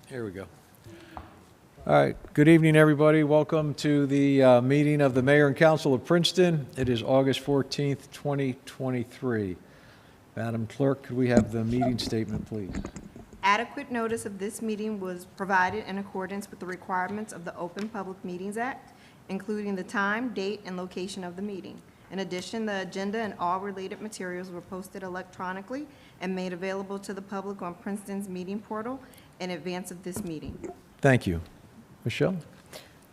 Here we go. All right. Good evening, everybody. Welcome to the meeting of the Mayor and Council of Princeton. It is August 14th, 2023. Madam Clerk, could we have the meeting statement, please? Adequate notice of this meeting was provided in accordance with the requirements of the Open Public Meetings Act, including the time, date, and location of the meeting. In addition, the agenda and all related materials were posted electronically and made available to the public on Princeton's meeting portal in advance of this meeting. Thank you. Michelle?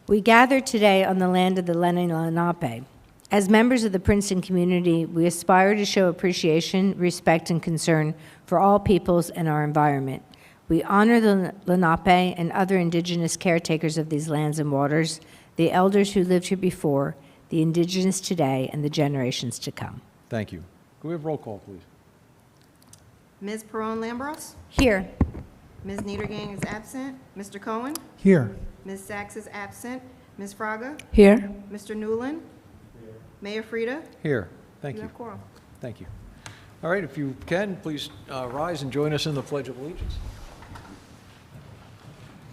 We gather today on the land of the Lenni Lenape. As members of the Princeton community, we aspire to show appreciation, respect, and concern for all peoples and our environment. We honor the Lenape and other indigenous caretakers of these lands and waters, the elders who lived here before, the indigenous today, and the generations to come. Thank you. Can we have roll call, please? Ms. Perron-Lambros? Here. Ms. Niedergang is absent. Mr. Cohen? Here. Ms. Sachs is absent. Ms. Fraga? Here. Mr. Newland? Mayor Frida? Here. Thank You you. have quorum. Thank you. All right, if you can, please rise and join us in the Pledge of Allegiance.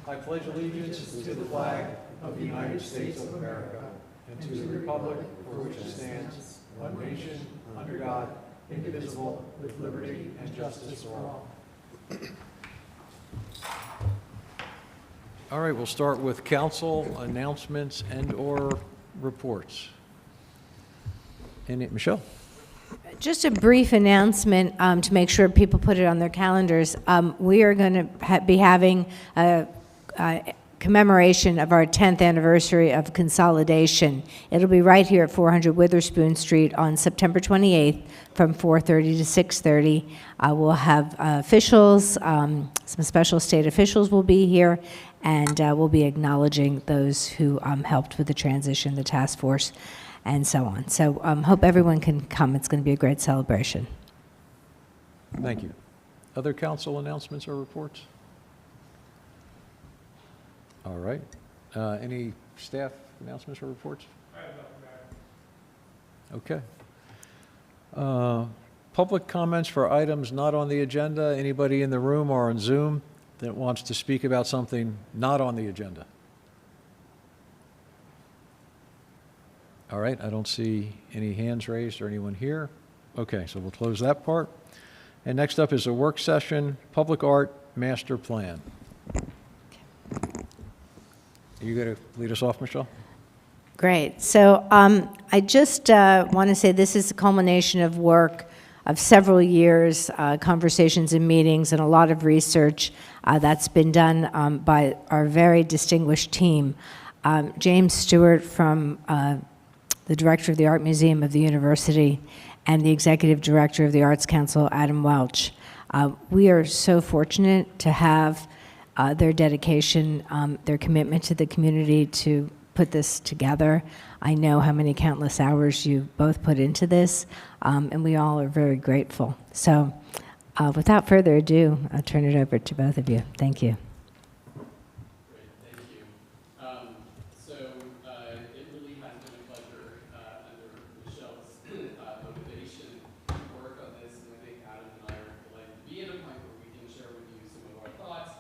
I pledge allegiance to the flag of the United States of America and to the republic for which it stands, one nation, under God, indivisible, with liberty and justice for all. All right, we'll start with council announcements and/or reports. Michelle? Just a brief announcement to make sure people put it on their calendars. We are going to be having a commemoration of our 10th anniversary of consolidation. It'll be right here at 400 Witherspoon Street on September 28th from 4:30 to 6:30. We'll have officials, some special state officials will be here, and we'll be acknowledging those who helped with the transition, the task force, and so on. So hope everyone can come. It's going to be a great celebration. Thank you. Other council announcements or reports? All right. Any staff announcements or reports? I have nothing. Okay. Public comments for items not on the agenda. Anybody in the room or on Zoom that wants to speak about something not on the agenda? All right, I don't see any hands raised or anyone here. Okay, so we'll close that part. And next up is a work session, Public Art Master Plan. Are you going to lead us off, Michelle? Great. So I just want to say this is a culmination of work of several years, conversations and meetings, and a lot of research that's been done by our very distinguished team. James Stewart from the director of the Art Museum of the University and the executive director of the Arts Council, Adam Welch. We are so fortunate to have their dedication, their commitment to the community to put this together. I know how many countless hours you both put into this, and we all are very grateful. So without further ado, I'll turn it over to both of you. Thank you. Great, thank you. It really has been a pleasure under Michelle's motivation to work on this, and I think Adam and I are delighted to be at a point where we can share with you some of our thoughts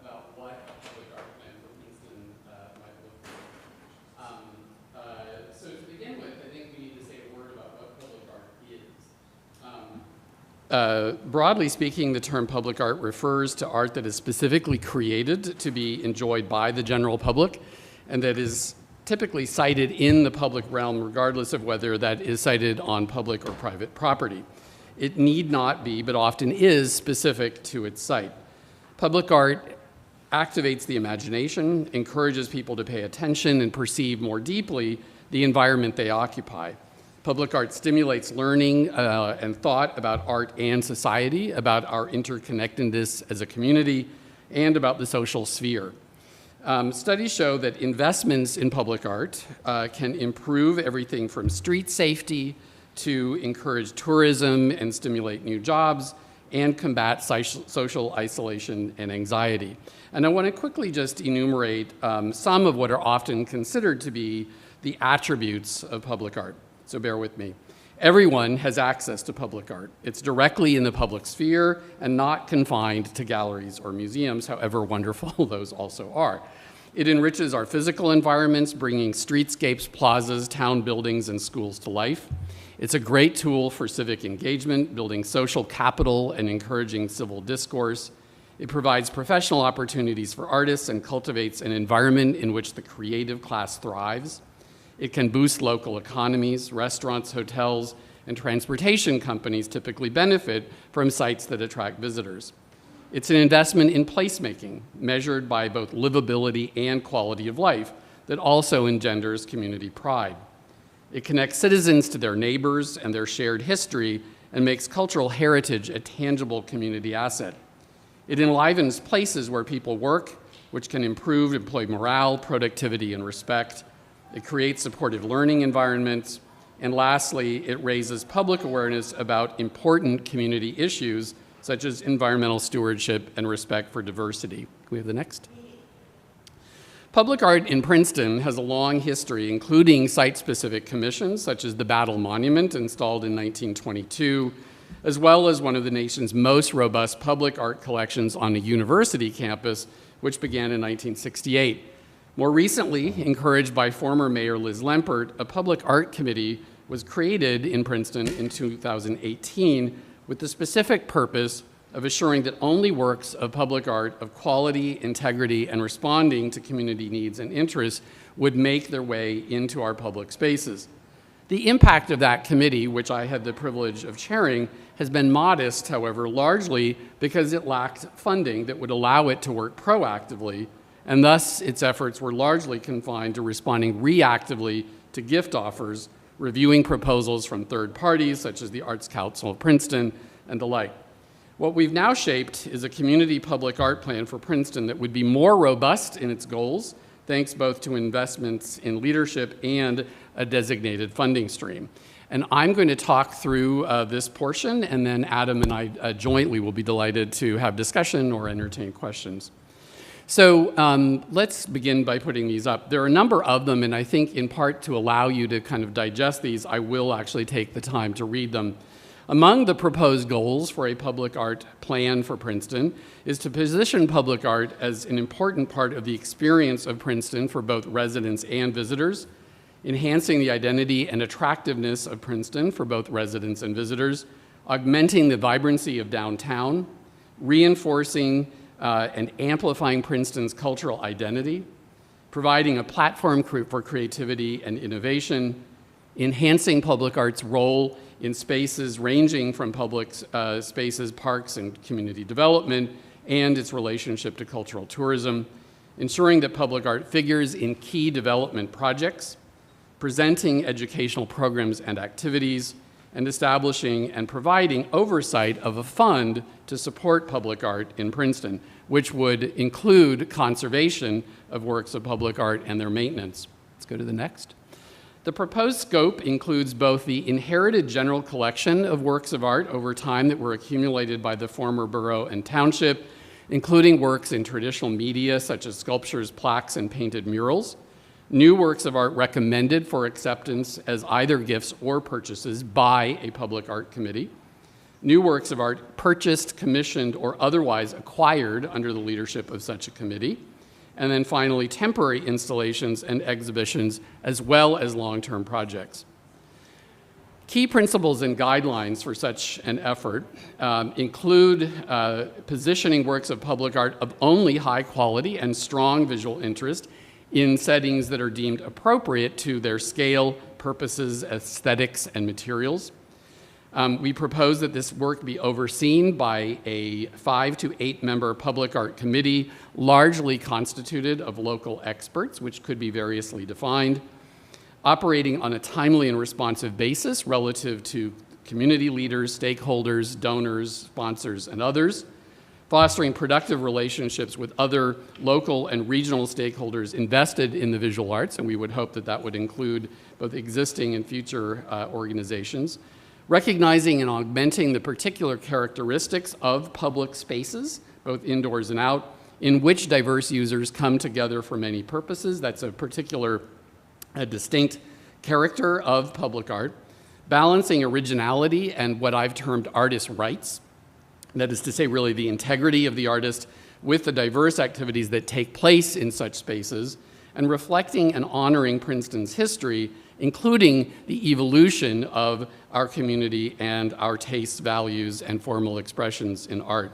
about what a public art plan for Princeton might look like. So to begin with, I think we need to say a word about what public art is. Broadly speaking, the term public art refers to art that is specifically created to be enjoyed by the general public and that is typically cited in the public realm, regardless of whether that is cited on public or private property. It need not be, but often is, specific to its site. Public art activates the imagination, encourages people to pay attention and perceive more deeply the environment they occupy. Public art stimulates learning and thought about art and society, about our interconnectedness as a community, and about the social sphere. Studies show that investments in public art can improve everything from street safety to encourage tourism and stimulate new jobs and combat social isolation and anxiety. And I want to quickly just enumerate some of what are often considered to be the attributes of public art. So bear with me. Everyone has access to public art. It's directly in the public sphere and not confined to galleries or museums, however wonderful those also are. It enriches our physical environments, bringing streetscapes, plazas, town buildings, and schools to life. It's a great tool for civic engagement, building social capital and encouraging civil discourse. It provides professional opportunities for artists and cultivates an environment in which the creative class thrives. It can boost local economies. Restaurants, hotels, and transportation companies typically benefit from sites that attract visitors. It's an investment in placemaking, measured by both livability and quality of life, that also engenders community pride. It connects citizens to their neighbors and their shared history and makes cultural heritage a tangible community asset. It enlivens places where people work, which can improve employee morale, productivity, and respect. It creates supportive learning environments. And lastly, it raises public awareness about important community issues such as environmental stewardship and respect for diversity. Can we have the next? Public art in Princeton has a long history, including site-specific commissions, such as the Battle Monument, installed in 1922, as well as one of the nation's most robust public art collections on a university campus, which began in 1968. More recently, encouraged by former Mayor Liz Lempert, a public art committee was created in Princeton in 2018 with the specific purpose of assuring that only works of public art of quality, integrity, and responding to community needs and interests would make their way into our public spaces. The impact of that committee, which I had the privilege of chairing, has been modest, however, largely because it lacked funding that would allow it to work proactively, and thus its efforts were largely confined to responding reactively to gift offers, reviewing proposals from third parties, such as the Arts Council of Princeton and the like. What we've now shaped is a community public art plan for Princeton that would be more robust in its goals, thanks both to investments in leadership and a designated funding stream. And I'm going to talk through this portion, and then Adam and I jointly will be delighted to have discussion or entertain questions. So let's begin by putting these up. There are a number of them, and I think in part to allow you to kind of digest these, I will actually take the time to read them. Among the proposed goals for a public art plan for Princeton is to position public art as an important part of the experience of Princeton for both residents and visitors, enhancing the identity and attractiveness of Princeton for both residents and visitors, augmenting the vibrancy of downtown, reinforcing and amplifying Princeton's cultural identity, providing a platform for creativity and innovation, enhancing public art's role in spaces ranging from public spaces, parks, and community development, and its relationship to cultural tourism, ensuring that public art figures in key development projects, presenting educational programs and activities, and establishing and providing oversight of a fund to support public art in Princeton, which would include conservation of works of public art and their maintenance. Let's go to the next. The proposed scope includes both the inherited general collection of works of art over time that were accumulated by the former borough and township, including works in traditional media such as sculptures, plaques, and painted murals, new works of art recommended for acceptance as either gifts or purchases by a public art committee, new works of art purchased, commissioned, or otherwise acquired under the leadership of such a committee, and then finally temporary installations and exhibitions as well as long-term projects. Key principles and guidelines for such an effort include positioning works of public art of only high quality and strong visual interest in settings that are deemed appropriate to their scale, purposes, aesthetics, and materials. We propose that this work be overseen by a 5 to 8 member public art committee, largely constituted of local experts, which could be variously defined, operating on a timely and responsive basis relative to community leaders, stakeholders, donors, sponsors, and others, fostering productive relationships with other local and regional stakeholders invested in the visual arts, and we would hope that that would include both existing and future organizations, recognizing and augmenting the particular characteristics of public spaces, both indoors and out, in which diverse users come together for many purposes. That's a particular, distinct character of public art. balancing originality and what I've termed artist rights. That is to say, really the integrity of the artist with the diverse activities that take place in such spaces, and reflecting and honoring Princeton's history, including the evolution of our community and our tastes, values, and formal expressions in art.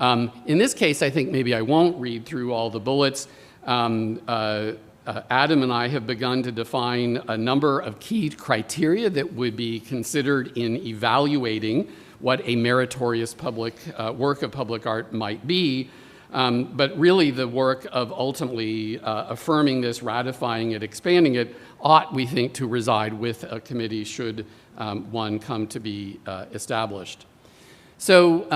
In this case, I think maybe I won't read through all the bullets. Adam and I have begun to define a number of key criteria that would be considered in evaluating what a meritorious public work of public art might be. But really the work of ultimately affirming this, ratifying it, expanding it, ought, we think, to reside with a committee should one come to be established. So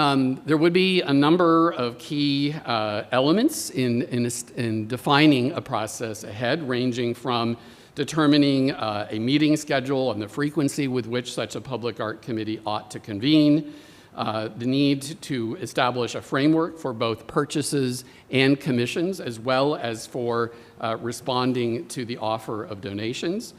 there would be a number of key elements in defining a process ahead, ranging from determining a meeting schedule and the frequency with which such a public art committee ought to convene, the need to establish a framework for both purchases and commissions, as well as for responding to the offer of donations,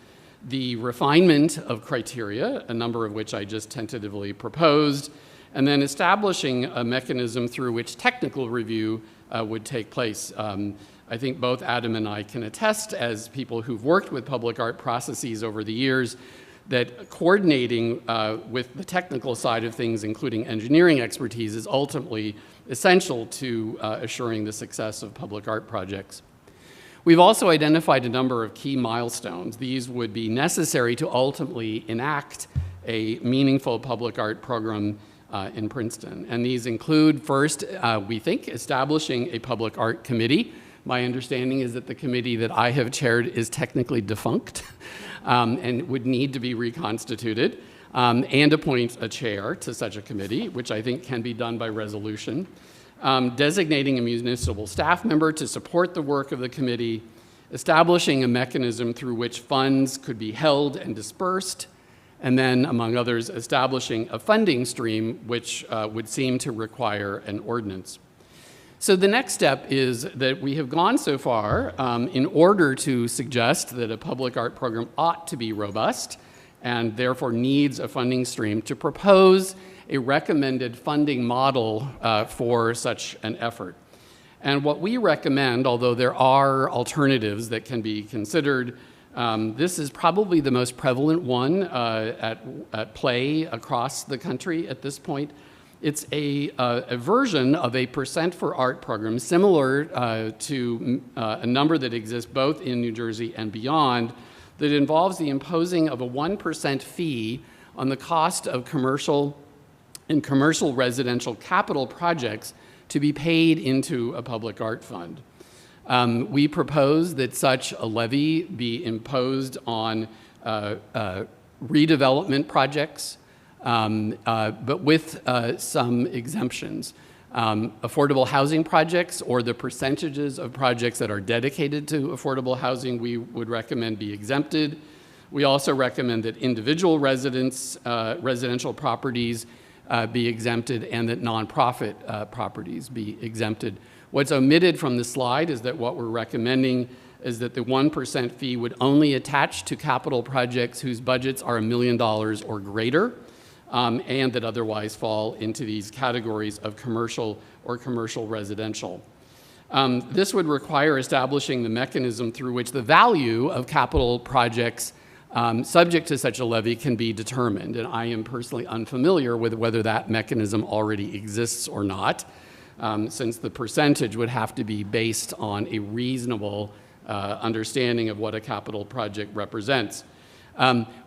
the refinement of criteria, a number of which I just tentatively proposed, and then establishing a mechanism through which technical review would take place. I think both Adam and I can attest, as people who've worked with public art processes over the years, that coordinating with the technical side of things, including engineering expertise, is ultimately essential to assuring the success of public art projects. We've also identified a number of key milestones. These would be necessary to ultimately enact a meaningful public art program in Princeton. And these include, first, we think, establishing a public art committee. My understanding is that the committee that I have chaired is technically defunct and would need to be reconstituted, and appoint a chair to such a committee, which I think can be done by resolution. Designating a municipal staff member to support the work of the committee, establishing a mechanism through which funds could be held and dispersed, and then, among others, establishing a funding stream which would seem to require an ordinance. So the next step is that we have gone so far in order to suggest that a public art program ought to be robust and therefore needs a funding stream, to propose a recommended funding model for such an effort. And what we recommend, although there are alternatives that can be considered, this is probably the most prevalent one at play across the country at this point. It's a version of a percent for art program, similar to a number that exists both in New Jersey and beyond, that involves the imposing of a 1% fee on the cost of commercial residential capital projects to be paid into a public art fund. We propose that such a levy be imposed on redevelopment projects, but with some exemptions. Affordable housing projects, or the percentages of projects that are dedicated to affordable housing, we would recommend be exempted. We also recommend that individual residential properties be exempted, and that nonprofit properties be exempted. What's omitted from the slide is that what we're recommending is that the 1% fee would only attach to capital projects whose budgets are $1 million or greater, and that otherwise fall into these categories of commercial or commercial residential. This would require establishing the mechanism through which the value of capital projects subject to such a levy can be determined. And I am personally unfamiliar with whether that mechanism already exists or not, since the percentage would have to be based on a reasonable understanding of what a capital project represents.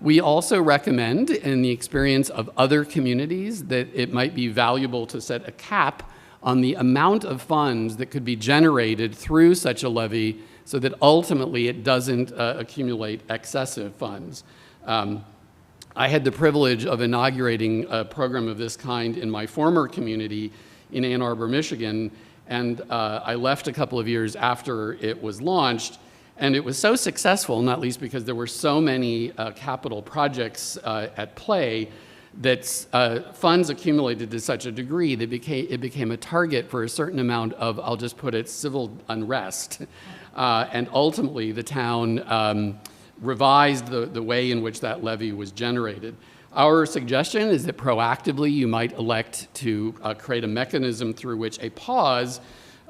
We also recommend, in the experience of other communities, that it might be valuable to set a cap on the amount of funds that could be generated through such a levy, so that ultimately it doesn't accumulate excessive funds. I had the privilege of inaugurating a program of this kind in my former community in Ann Arbor, Michigan, and I left a couple of years after it was launched. And it was so successful, not least because there were so many capital projects at play, that funds accumulated to such a degree that it became a target for a certain amount of, I'll just put it, civil unrest. And ultimately, the town revised the way in which that levy was generated. Our suggestion is that proactively you might elect to create a mechanism through which a pause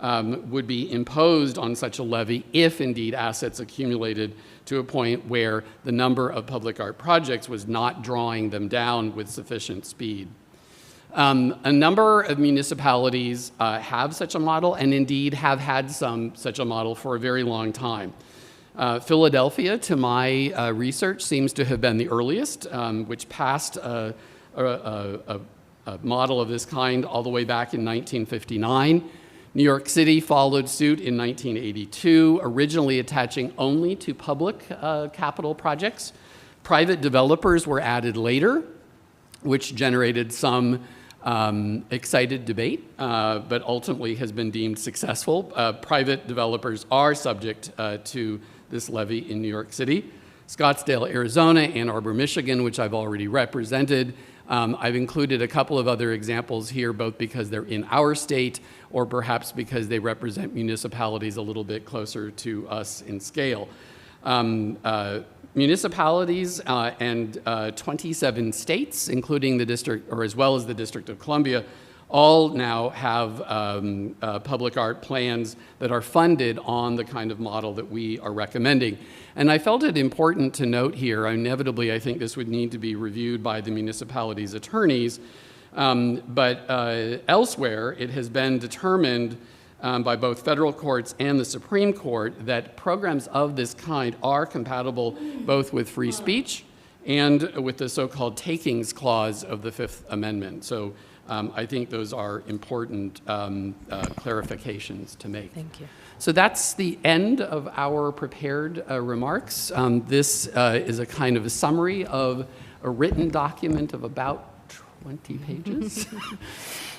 would be imposed on such a levy if indeed assets accumulated to a point where the number of public art projects was not drawing them down with sufficient speed. A number of municipalities have such a model and indeed have had such a model for a very long time. Philadelphia, to my research, seems to have been the earliest, which passed a model of this kind all the way back in 1959. New York City followed suit in 1982, originally attaching only to public capital projects. Private developers were added later, which generated some excited debate, but ultimately has been deemed successful. Private developers are subject to this levy in New York City. Scottsdale, Arizona, Ann Arbor, Michigan, which I've already represented. I've included a couple of other examples here, both because they're in our state or perhaps because they represent municipalities a little bit closer to us in scale. Municipalities and 27 states, including the district, or as well as the District of Columbia, all now have public art plans that are funded on the kind of model that we are recommending. And I felt it important to note here, inevitably I think this would need to be reviewed by the municipality's attorneys, but elsewhere it has been determined by both federal courts and the Supreme Court that programs of this kind are compatible both with free speech and with the so-called takings clause of the Fifth Amendment. So I think those are important clarifications to make. Thank you. So that's the end of our prepared remarks. This is a kind of a summary of a written document of about 20 pages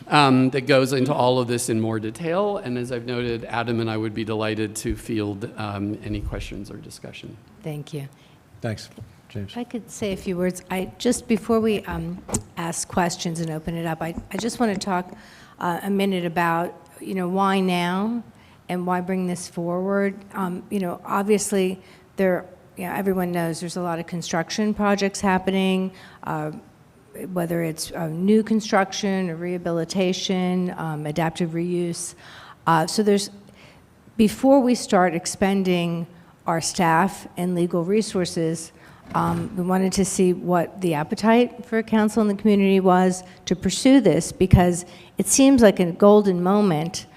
that goes into all of this in more detail. And as I've noted, Adam and I would be delighted to field any questions or discussion. Thank you. Thanks, James. If I could say a few words, just before we ask questions and open it up, I just want to talk a minute about, why now and why bring this forward. Obviously, everyone knows there's a lot of construction projects happening, whether it's new construction or rehabilitation, adaptive reuse. Before we start expending our staff and legal resources, we wanted to see what the appetite for council and the community was to pursue this, because it seems like a golden moment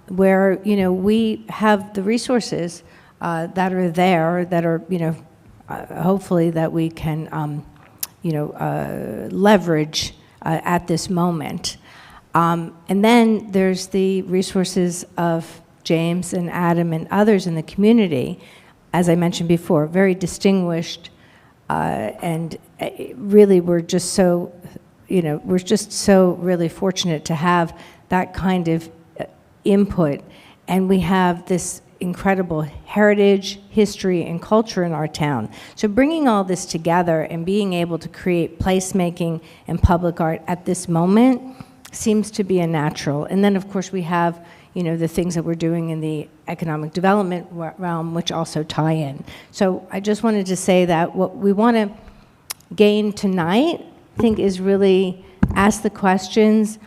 where we have the resources that are there, that are hopefully that we can leverage at this moment. And then there's the resources of James and Adam and others in the community. As I mentioned before, very distinguished, and really we're just so really fortunate to have that kind of input. And we have this incredible heritage, history, and culture in our town. So bringing all this together and being able to create placemaking and public art at this moment seems to be a natural. And then, of course, we have the things that we're doing in the economic development realm, which also tie in. So I just wanted to say that what we want to gain tonight, I think, is really ask the questions.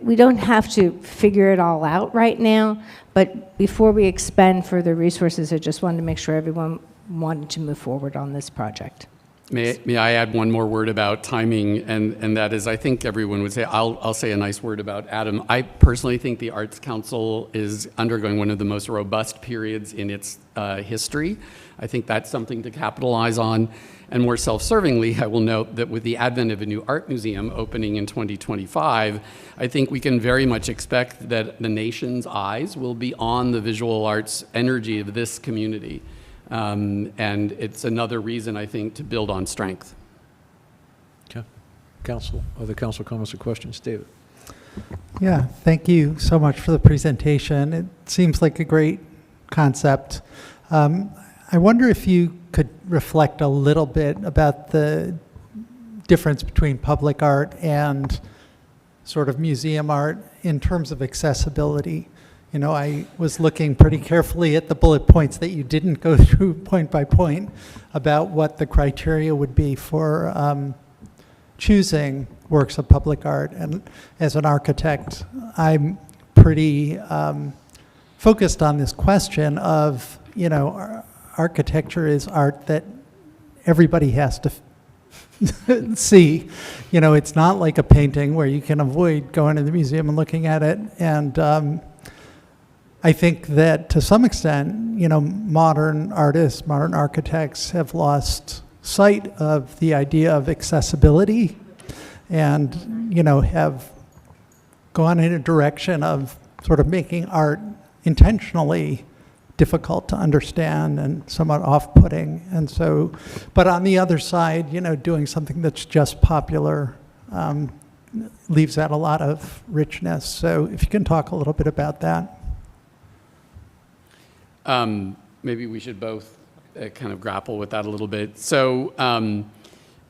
We don't have to figure it all out right now, but before we expend further resources, I just wanted to make sure everyone wanted to move forward on this project. May I add one more word about timing, and that is, I think everyone would say, I'll say a nice word about Adam. I personally think the Arts Council is undergoing one of the most robust periods in its history. I think that's something to capitalize on. And more self-servingly, I will note that with the advent of a new art museum opening in 2025, I think we can very much expect that the nation's eyes will be on the visual arts energy of this community. And it's another reason, I think, to build on strength. Okay. Council, other council comments or questions? David? Yeah, thank you so much for the presentation. It seems like a great concept. I wonder if you could reflect a little bit about the difference between public art and sort of museum art in terms of accessibility. You know, I was looking pretty carefully at the bullet points that you didn't go through point by point about what the criteria would be for choosing works of public art. And as an architect, I'm pretty focused on this question of, you know, architecture is art that everybody has to see. You know, it's not like a painting where you can avoid going to the museum and looking at it. And I think that to some extent, you know, modern artists, modern architects have lost sight of the idea of accessibility and, you know, have gone in a direction of sort of making art intentionally difficult to understand and somewhat off-putting. And so, but on the other side, you know, doing something that's just popular leaves out a lot of richness. So if you can talk a little bit about that. Maybe we should both kind of grapple with that a little bit. So,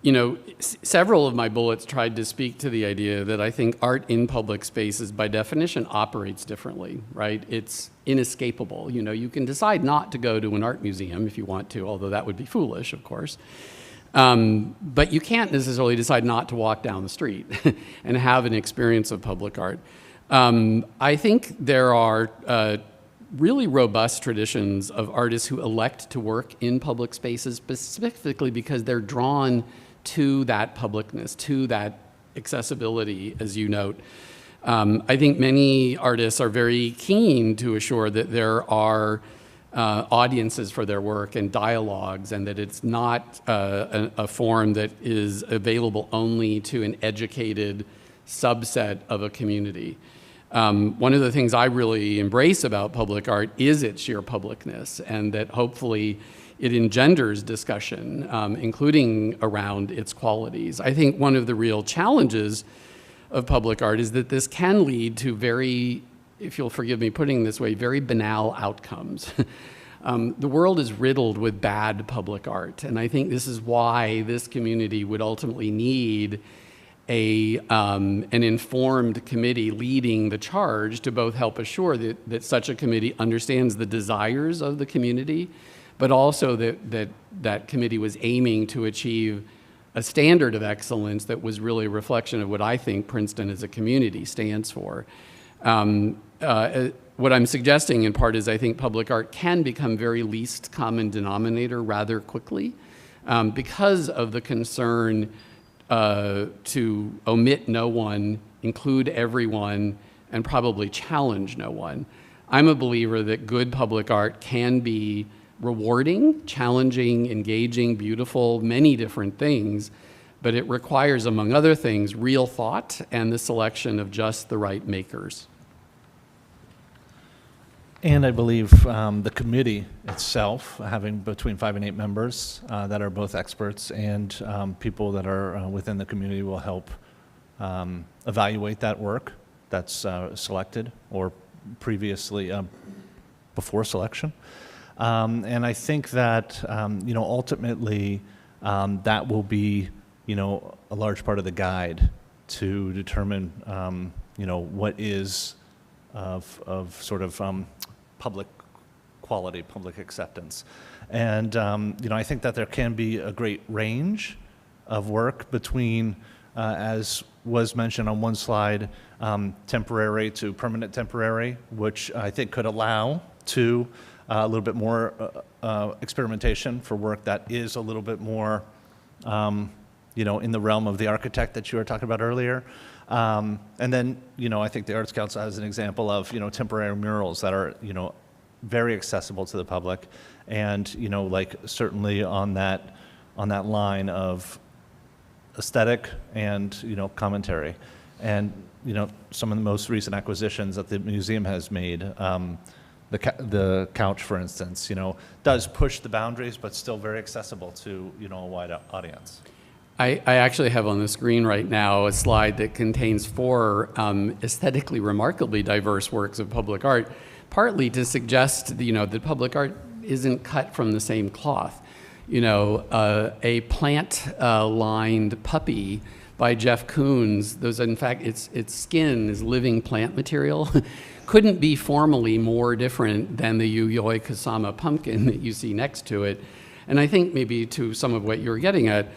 you know, several of my bullets tried to speak to the idea that I think art in public spaces, by definition, operates differently, right? It's inescapable. You know, you can decide not to go to an art museum if you want to, although that would be foolish, of course. But you can't necessarily decide not to walk down the street and have an experience of public art. I think there are really robust traditions of artists who elect to work in public spaces specifically because they're drawn to that publicness, to that accessibility, as you note. I think many artists are very keen to assure that there are audiences for their work and dialogues, and that it's not a form that is available only to an educated subset of a community. One of the things I really embrace about public art is its sheer publicness, and that hopefully it engenders discussion, including around its qualities. I think one of the real challenges of public art is that this can lead to very, if you'll forgive me putting it this way, very banal outcomes. The world is riddled with bad public art, and I think this is why this community would ultimately need an informed committee leading the charge to both help assure that such a committee understands the desires of the community, but also that committee was aiming to achieve a standard of excellence that was really a reflection of what I think Princeton as a community stands for. What I'm suggesting in part is I think public art can become very least common denominator rather quickly because of the concern to omit no one, include everyone, and probably challenge no one. I'm a believer that good public art can be rewarding, challenging, engaging, beautiful, many different things, but it requires, among other things, real thought and the selection of just the right makers. And I believe the committee itself, having between 5 and 8 members that are both experts and people that are within the community, will help evaluate that work that's selected or previously before selection. And I think that, you know, ultimately that will be, you know, a large part of the guide to determine, you know, what is of sort of public quality, public acceptance. And, you know, I think that there can be a great range of work between, as was mentioned on one slide, temporary to permanent temporary, which I think could allow to a little bit more experimentation for work that is a little bit more, you know, in the realm of the architect that you were talking about earlier. And then, you know, I think the Arts Council has an example of, you know, temporary murals that are, you know, very accessible to the public, and, you know, like certainly on that line of aesthetic and, you know, commentary. And, you know, some of the most recent acquisitions that the museum has made, the couch, for instance, you know, does push the boundaries, but still very accessible to, you know, a wide audience. I actually have on the screen right now a slide that contains 4 aesthetically remarkably diverse works of public art, partly to suggest, you know, that public art isn't cut from the same cloth. You know, a plant-lined puppy by Jeff Koons, those in fact, its skin is living plant material, couldn't be formally more different than the Yuyoi Kusama pumpkin that you see next to it. And I think maybe to some of what you're getting at,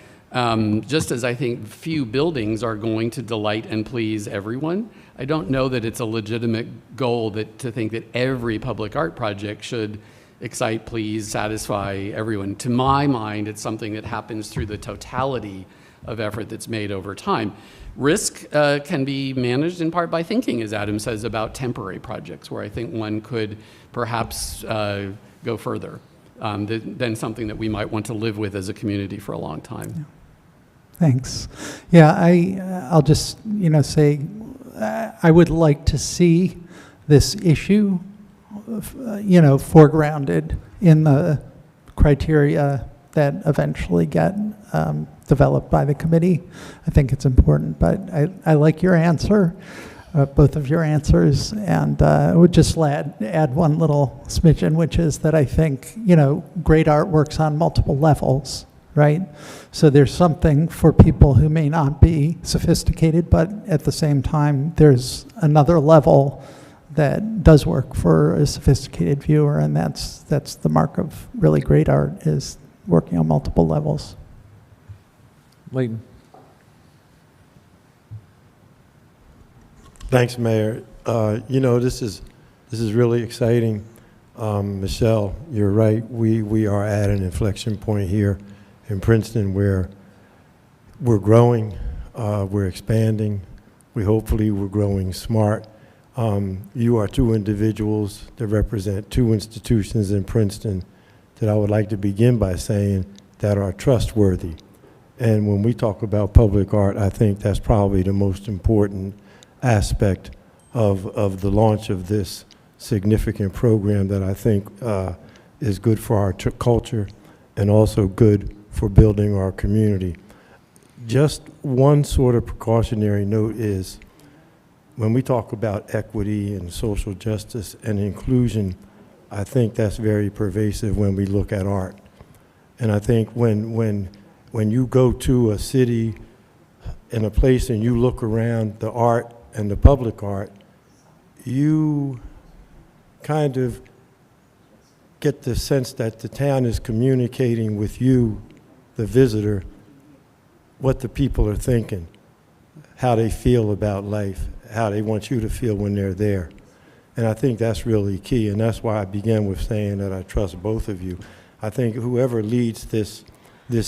just as I think few buildings are going to delight and please everyone, I don't know that it's a legitimate goal to think that every public art project should excite, please, satisfy everyone. To my mind, it's something that happens through the totality of effort that's made over time. Risk can be managed in part by thinking, as Adam says, about temporary projects, where I think one could perhaps go further than something that we might want to live with as a community for a long time. Thanks. Yeah, I'll just, say I would like to see this issue, foregrounded in the criteria that eventually get developed by the committee. I think it's important, but I like your answer, both of your answers, and I would just add one little smidgen, which is that I think, great art works on multiple levels, right? So there's something for people who may not be sophisticated, but at the same time, there's another level that does work for a sophisticated viewer, and that's the mark of really great art, is working on multiple levels. Leighton. Thanks, Mayor. This is really exciting. Michelle, you're right. We are at an inflection point here in Princeton where we're growing, we're expanding. We're growing smart. You are two individuals that represent two institutions in Princeton that I would like to begin by saying that are trustworthy. And when we talk about public art, I think that's probably the most important aspect of the launch of this significant program that I think is good for our culture and also good for building our community. Just one sort of precautionary note is when we talk about equity and social justice and inclusion, I think that's very pervasive when we look at art. And I think when you go to a city in a place and you look around the art and the public art, you kind of get the sense that the town is communicating with you, the visitor, what the people are thinking, how they feel about life, how they want you to feel when they're there. And I think that's really key, and that's why I began with saying that I trust both of you. I think whoever leads this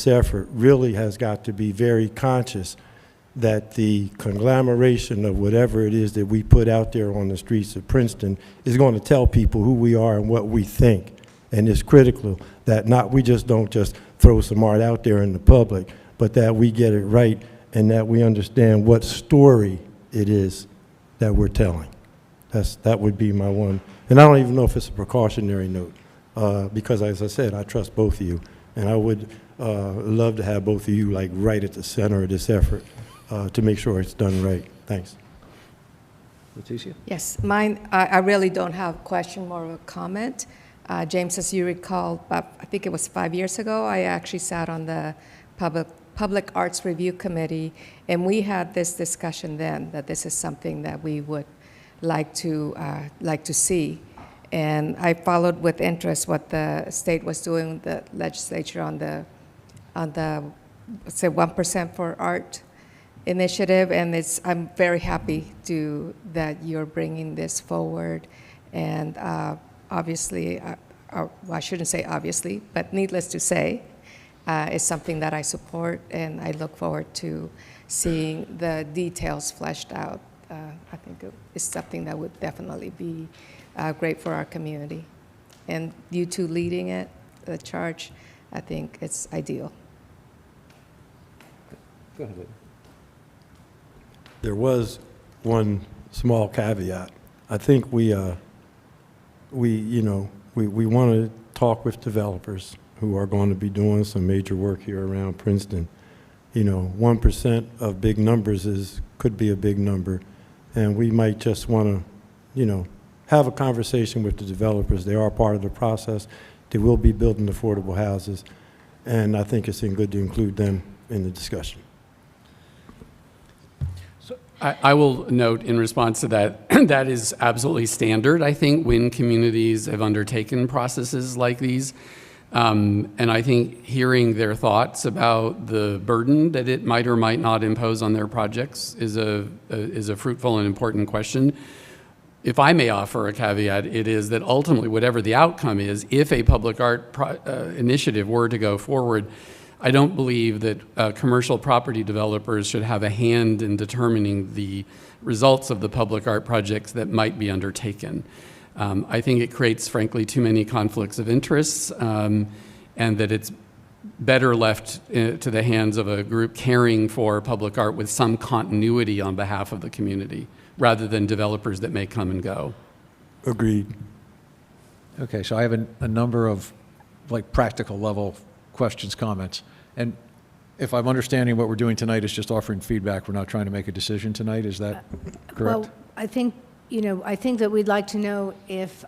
effort really has got to be very conscious that the conglomeration of whatever it is that we put out there on the streets of Princeton is going to tell people who we are and what we think. And it's critical that we just don't just throw some art out there in the public, but that we get it right and that we understand what story it is that we're telling. That would be my one. And I don't even know if it's a precautionary note, because as I said, I trust both of you. And I would love to have both of you right at the center of this effort to make sure it's done right. Thanks. Leticia? Yes, mine, I really don't have a question, more of a comment. James, as you recall, I think it was 5 years ago, I actually sat on the Public Arts Review Committee, and we had this discussion then that this is something that we would like to see. And I followed with interest what the state was doing, the legislature on the say 1% for art initiative, and I'm very happy that you're bringing this forward. And obviously, well, I shouldn't say obviously, but needless to say, is something that I support, and I look forward to seeing the details fleshed out. I think it's something that would definitely be great for our community. And you two leading it, the charge, I think it's ideal. Go ahead. There was one small caveat. I think we want to talk with developers who are going to be doing some major work here around Princeton. 1% of big numbers could be a big number, and we might just want to, have a conversation with the developers. They are part of the process. They will be building affordable houses, and I think it's good to include them in the discussion. I will note in response to that, that is absolutely standard, I think, when communities have undertaken processes like these. And I think hearing their thoughts about the burden that it might or might not impose on their projects is a fruitful and important question. If I may offer a caveat, it is that ultimately, whatever the outcome is, if a public art initiative were to go forward, I don't believe that commercial property developers should have a hand in determining the results of the public art projects that might be undertaken. I think it creates, frankly, too many conflicts of interests, and that it's better left to the hands of a group caring for public art with some continuity on behalf of the community, rather than developers that may come and go. Agreed. Okay, so I have a number of like practical level questions, comments. And if I'm understanding what we're doing tonight is just offering feedback, we're not trying to make a decision tonight, is that correct? Well, I think, I think that we'd like to know if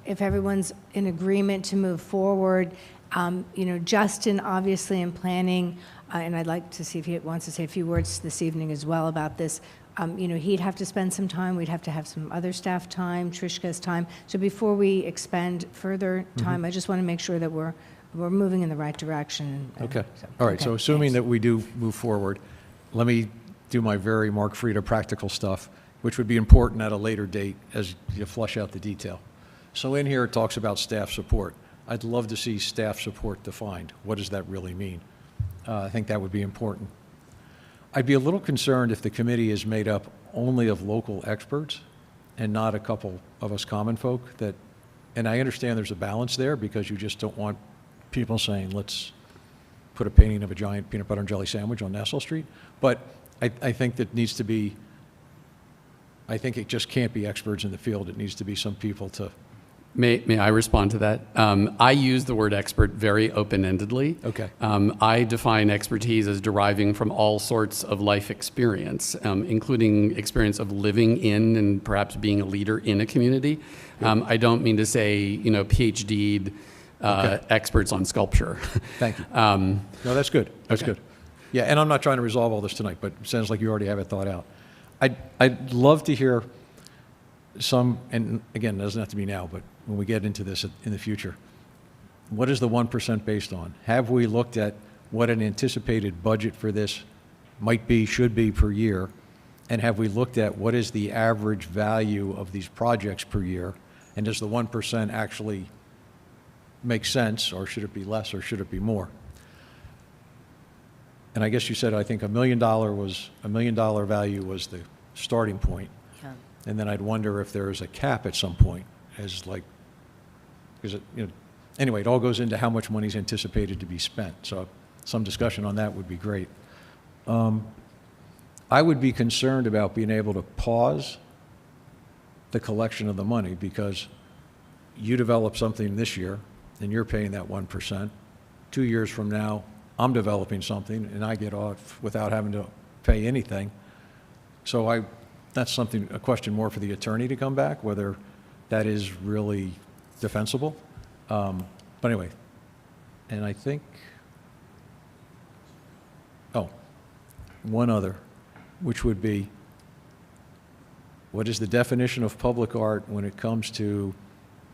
everyone's in agreement to move forward. Justin, obviously, in planning, and I'd like to see if he wants to say a few words this evening as well about this. He'd have to spend some time. We'd have to have some other staff time, Trishka's time. So before we expend further time, I just want to make sure that we're moving in the right direction. Okay. All right, so assuming that we do move forward, let me do my very Mark Frieda practical stuff, which would be important at a later date as you flush out the detail. So in here, it talks about staff support. I'd love to see staff support defined. What does that really mean? I think that would be important. I'd be a little concerned if the committee is made up only of local experts and not a couple of us common folk and I understand there's a balance there because you just don't want people saying, let's put a painting of a giant peanut butter and jelly sandwich on Nassau Street. But I think that needs to be, I think it just can't be experts in the field. It needs to be some people to. May I respond to that? I use the word expert very open-endedly. Okay. I define expertise as deriving from all sorts of life experience, including experience of living in and perhaps being a leader in a community. I don't mean to say, PhD'd experts on sculpture. Thank you. No, that's good. That's good. Yeah, and I'm not trying to resolve all this tonight, but it sounds like you already have it thought out. I'd love to hear some, and again, it doesn't have to be now, but when we get into this in the future, what is the 1% based on? Have we looked at what an anticipated budget for this might be, should be per year? And have we looked at what is the average value of these projects per year? And does the 1% actually make sense, or should it be less, or should it be more? And I guess you said, I think $1 million value was the starting point. Yeah. And then I'd wonder if there is a cap at some point, as like, because anyway, it all goes into how much money is anticipated to be spent. So some discussion on that would be great. I would be concerned about being able to pause the collection of the money because you develop something this year and you're paying that 1%. 2 years from now, I'm developing something and I get off without having to pay anything. So that's a question more for the attorney to come back, whether that is really defensible. But anyway, and I think, one other, which would be, what is the definition of public art when it comes to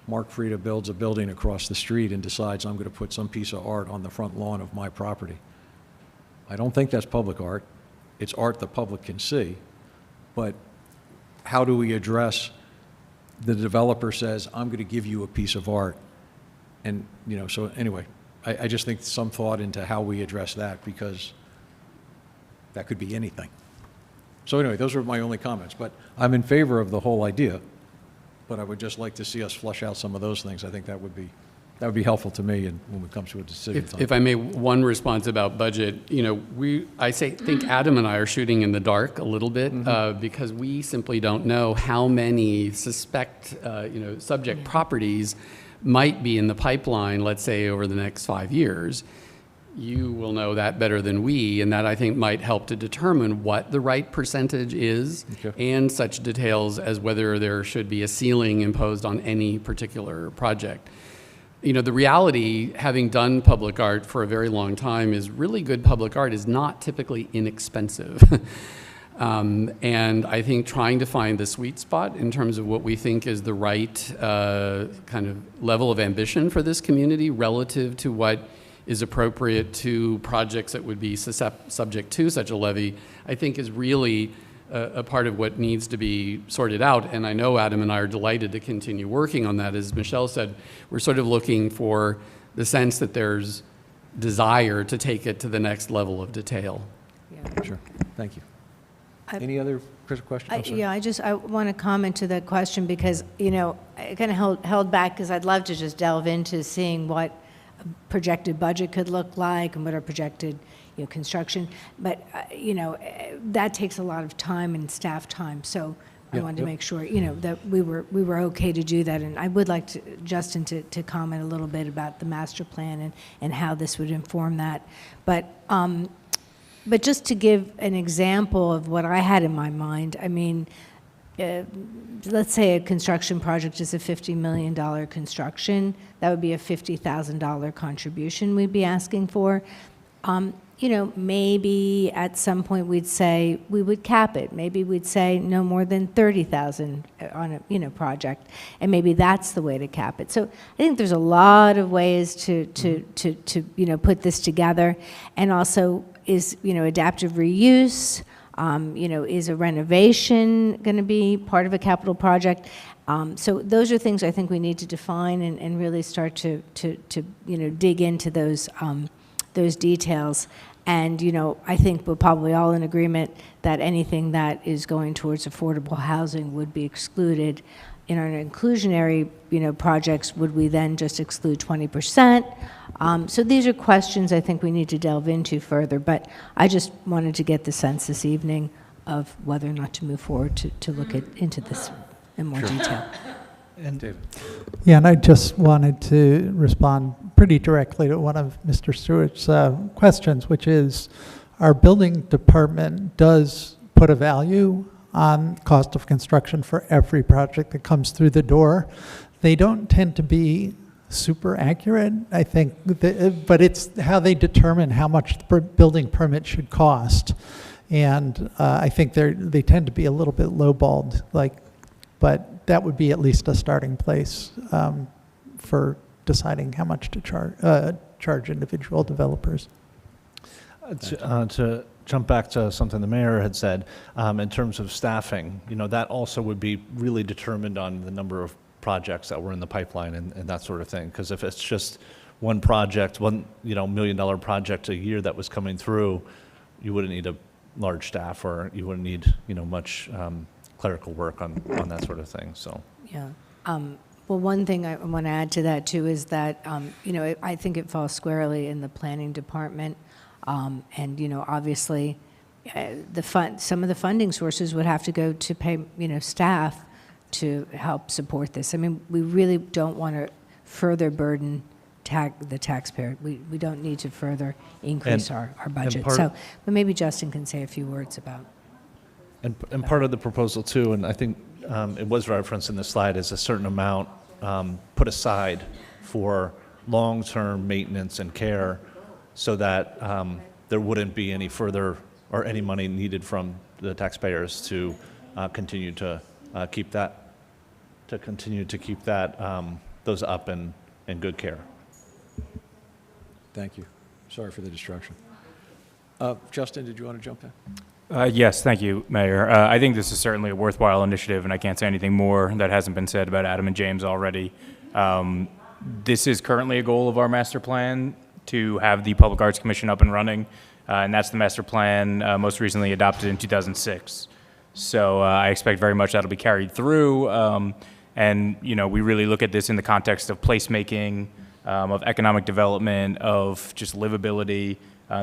Mark Frieda builds a building across the street and decides I'm going to put some piece of art on the front lawn of my property? I don't think that's public art. It's art the public can see. But how do we address the developer says, I'm going to give you a piece of art? And, so anyway, I just think some thought into how we address that, because that could be anything. So anyway, those are my only comments. But I'm in favor of the whole idea, but I would just like to see us flush out some of those things. I think that would be helpful to me and when it comes to a decision. If I may, one response about budget, I think Adam and I are shooting in the dark a little bit because we simply don't know how many subject properties might be in the pipeline, let's say, over the next 5 years. You will know that better than we, and that I think might help to determine what the right percentage is, and such details as whether there should be a ceiling imposed on any particular project. The reality, having done public art for a very long time, is really good public art is not typically inexpensive. And I think trying to find the sweet spot in terms of what we think is the right kind of level of ambition for this community relative to what is appropriate to projects that would be subject to such a levy, I think is really a part of what needs to be sorted out. And I know Adam and I are delighted to continue working on that. As Michelle said, we're sort of looking for the sense that there's desire to take it to the next level of detail. Sure, thank you. Any other questions? I'm sorry. Yeah, I want to comment to that question because, you know, I kind of held back because I'd love to just delve into seeing what a projected budget could look like and what our projected, you know, construction. But, you know, that takes a lot of time and staff time. So I Yeah, wanted to yep. make sure, you know, that we were okay to do that. And I would like to, Justin to comment a little bit about the master plan and how this would inform that. But just to give an example of what I had in my mind, I mean, let's say a construction project is a $50 million construction. That would be a $50,000 contribution we'd be asking for. You know, maybe at some point we'd say we would cap it. Maybe we'd say no more than 30,000 on a, you know, project, and maybe that's the way to cap it. So I think there's a lot of ways to you know, put this together, and also is, you know, adaptive reuse. You know, is a renovation going to be part of a capital project? So those are things I think we need to define and really start to you know, dig into those details. And, you know, I think we're probably all in agreement that anything that is going towards affordable housing would be excluded. In our inclusionary, you know, projects, would we then just exclude 20%? So these are questions I think we need to delve into further, but I just wanted to get the sense this evening of whether or not to move forward to look into this in more detail. And David? Yeah, and I just wanted to respond pretty directly to one of Mr. Stewart's questions, which is our building department does put a value on cost of construction for every project that comes through the door. They don't tend to be super accurate, I think, but it's how they determine how much the building permit should cost. And I think they tend to be a little bit lowballed, but that would be at least a starting place for deciding how much to charge individual developers. To jump back to something the mayor had said, in terms of staffing, you know, that also would be really determined on the number of projects that were in the pipeline and that sort of thing. Because if it's just one project, you know, $1 million project a year that was coming through, you wouldn't need a large staff, or you wouldn't need, you know, much clerical work on that sort of thing. So Yeah. Well, one thing I want to add to that too is that, you know, I think it falls squarely in the planning department. And, you know, obviously, some of the funding sources would have to go to pay, you know, staff to help support this. I mean, we really don't want to further burden the taxpayer. We don't need to further increase our budget. So, but maybe Justin can say a few words about. And part of the proposal too, and I think it was referenced in the slide, is a certain amount put aside for long-term maintenance and care, so that there wouldn't be any further or any money needed from the taxpayers to continue to keep that those up in good care. Thank you. Sorry for the distraction. Justin, did you want to jump in? Yes, thank you, Mayor. I think this is certainly a worthwhile initiative, and I can't say anything more that hasn't been said about Adam and James already. This is currently a goal of our master plan, to have the Public Arts Commission up and running, and that's the master plan most recently adopted in 2006. So I expect very much that'll be carried through, and you know, we really look at this in the context of placemaking, of economic development, of just livability,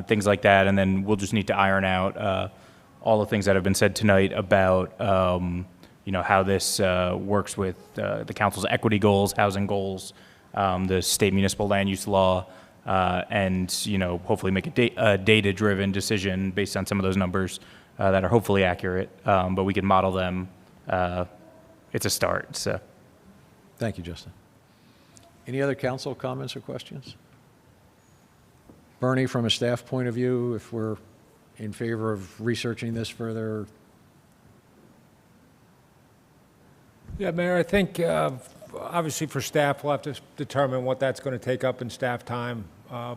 things like that, and then we'll just need to iron out all the things that have been said tonight about you know, how this works with the council's equity goals, housing goals, the state municipal land use law, and you know, hopefully make a data-driven decision based on some of those numbers that are hopefully accurate, but we can model them. It's a start. So, Thank you, Justin. Any other council comments or questions? Bernie, from a staff point of view, if we're in favor of researching this further, Yeah, Mayor, I think obviously for staff, we'll have to determine what that's going to take up in staff time,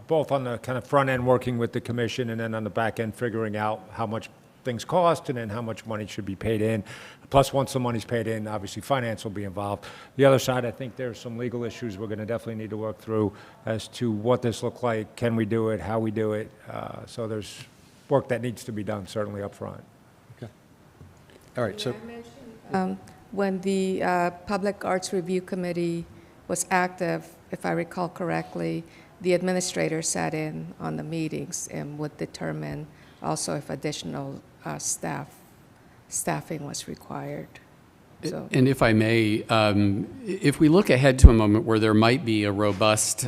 both on the kind of front end working with the commission and then on the back end figuring out how much things cost and then how much money should be paid in. Plus, once the money's paid in, obviously finance will be involved. The other side, I think there's some legal issues we're going to definitely need to work through as to what this looks like, can we do it, how we do it. So there's work that needs to be done, certainly up front. All right, so, When the Public Arts Review Committee was active, if I recall correctly, the administrator sat in on the meetings and would determine also if additional staffing was required. So, And if I may, if we look ahead to a moment where there might be a robust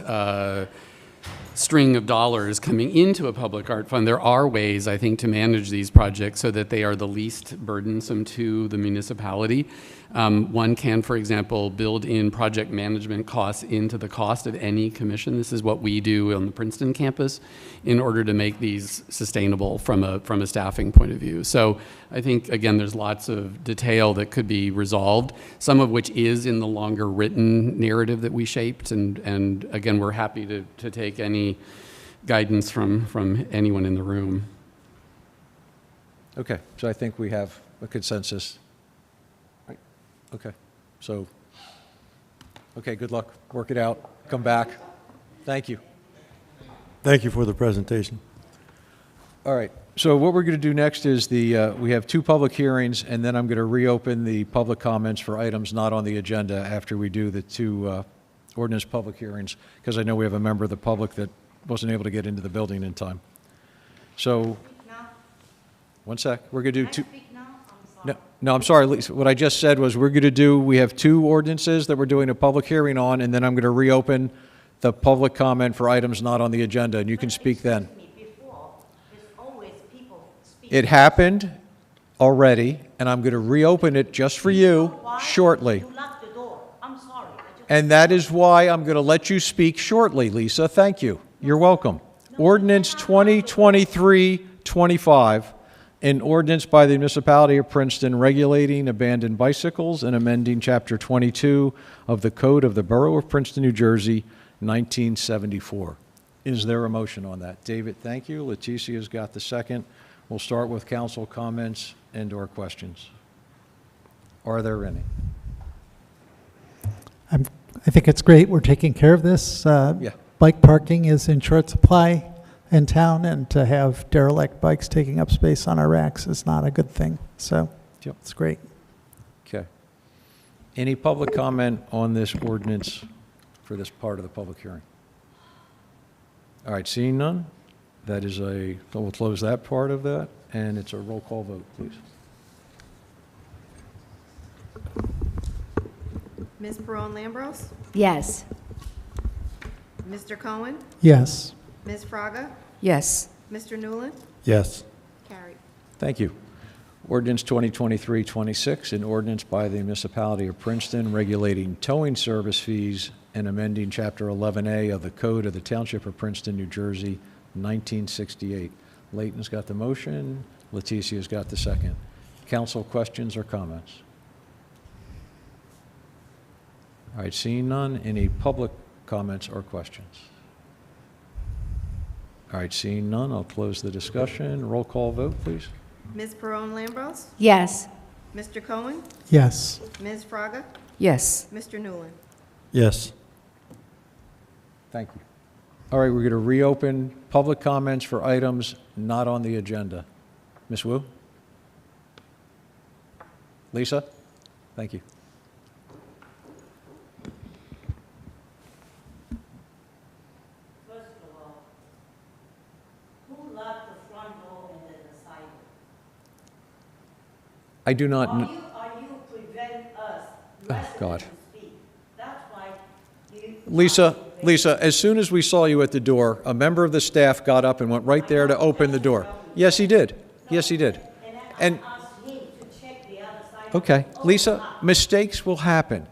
string of dollars coming into a public art fund, there are ways, I think, to manage these projects so that they are the least burdensome to the municipality. One can, for example, build in project management costs into the cost of any commission. This is what we do on the Princeton campus in order to make these sustainable from a staffing point of view. So I think, again, there's lots of detail that could be resolved, some of which is in the longer written narrative that we shaped. And again, we're happy to take any guidance from anyone in the room. okay, so I think we have a consensus. Right. Okay, so, okay, good luck. Work it out. Come back. Thank you. Thank you for the presentation. All right, so what we're going to do next is we have two public hearings, and then I'm going to reopen the public comments for items not on the agenda after we do the two ordinance public hearings, because I know we have a member of the public that wasn't able to get into the building in time. So, one sec, we're going to do two. No, I'm sorry, Lisa. What I just said was we have two ordinances that we're doing a public hearing on, and then I'm going to reopen the public comment for items not on the agenda, and you can speak then. It happened already, and I'm going to reopen it just for you shortly. And that is why I'm going to let you speak shortly, Lisa. Thank you. You're welcome. Ordinance 2023-25, an ordinance by the municipality of Princeton regulating abandoned bicycles and amending Chapter 22 of the Code of the Borough of Princeton, New Jersey, 1974. Is there a motion on that? David, thank you. Leticia's got the second. We'll start with council comments and/or questions. Are there any? I think it's great we're taking care of this. Yeah. Bike parking is in short supply in town, and to have derelict bikes taking up space on our racks is not a good thing. So Yep. it's great. Okay. Any public comment on this ordinance for this part of the public hearing? All right, seeing none, we'll close that part of that, and it's a roll call vote, please. Ms. Perone-Lambros? Yes. Mr. Cohen? Yes. Ms. Fraga? yes. Mr. Newland? Yes. Carried. Thank you. Ordinance 2023-26, an ordinance by the municipality of Princeton regulating towing service fees and amending Chapter 11A of the Code of the Township of Princeton, New Jersey, 1968. Layton's got the motion. Leticia's got the second. Council questions or comments? All right, seeing none, any public comments or questions? All right, seeing none, I'll close the discussion. Roll call vote, please. Ms. Perone-Lambros? Yes. Mr. Cohen? Yes. Ms. Fraga? Yes. Mr. Newland? Yes. Thank you. All right, we're going to reopen public comments for items not on the agenda. Ms. Wu? Lisa? Thank you. First of all, who locked the front door and then the side door? I do not, Are you prevent us, residents, God. to speak? That's why you. Lisa, as soon as we saw you at the door, a member of the staff got up and went right there to open the door. Yes, he did. Yes, he did. And And, I asked him to check the other side. okay, Oh, Lisa, no, mistakes will happen.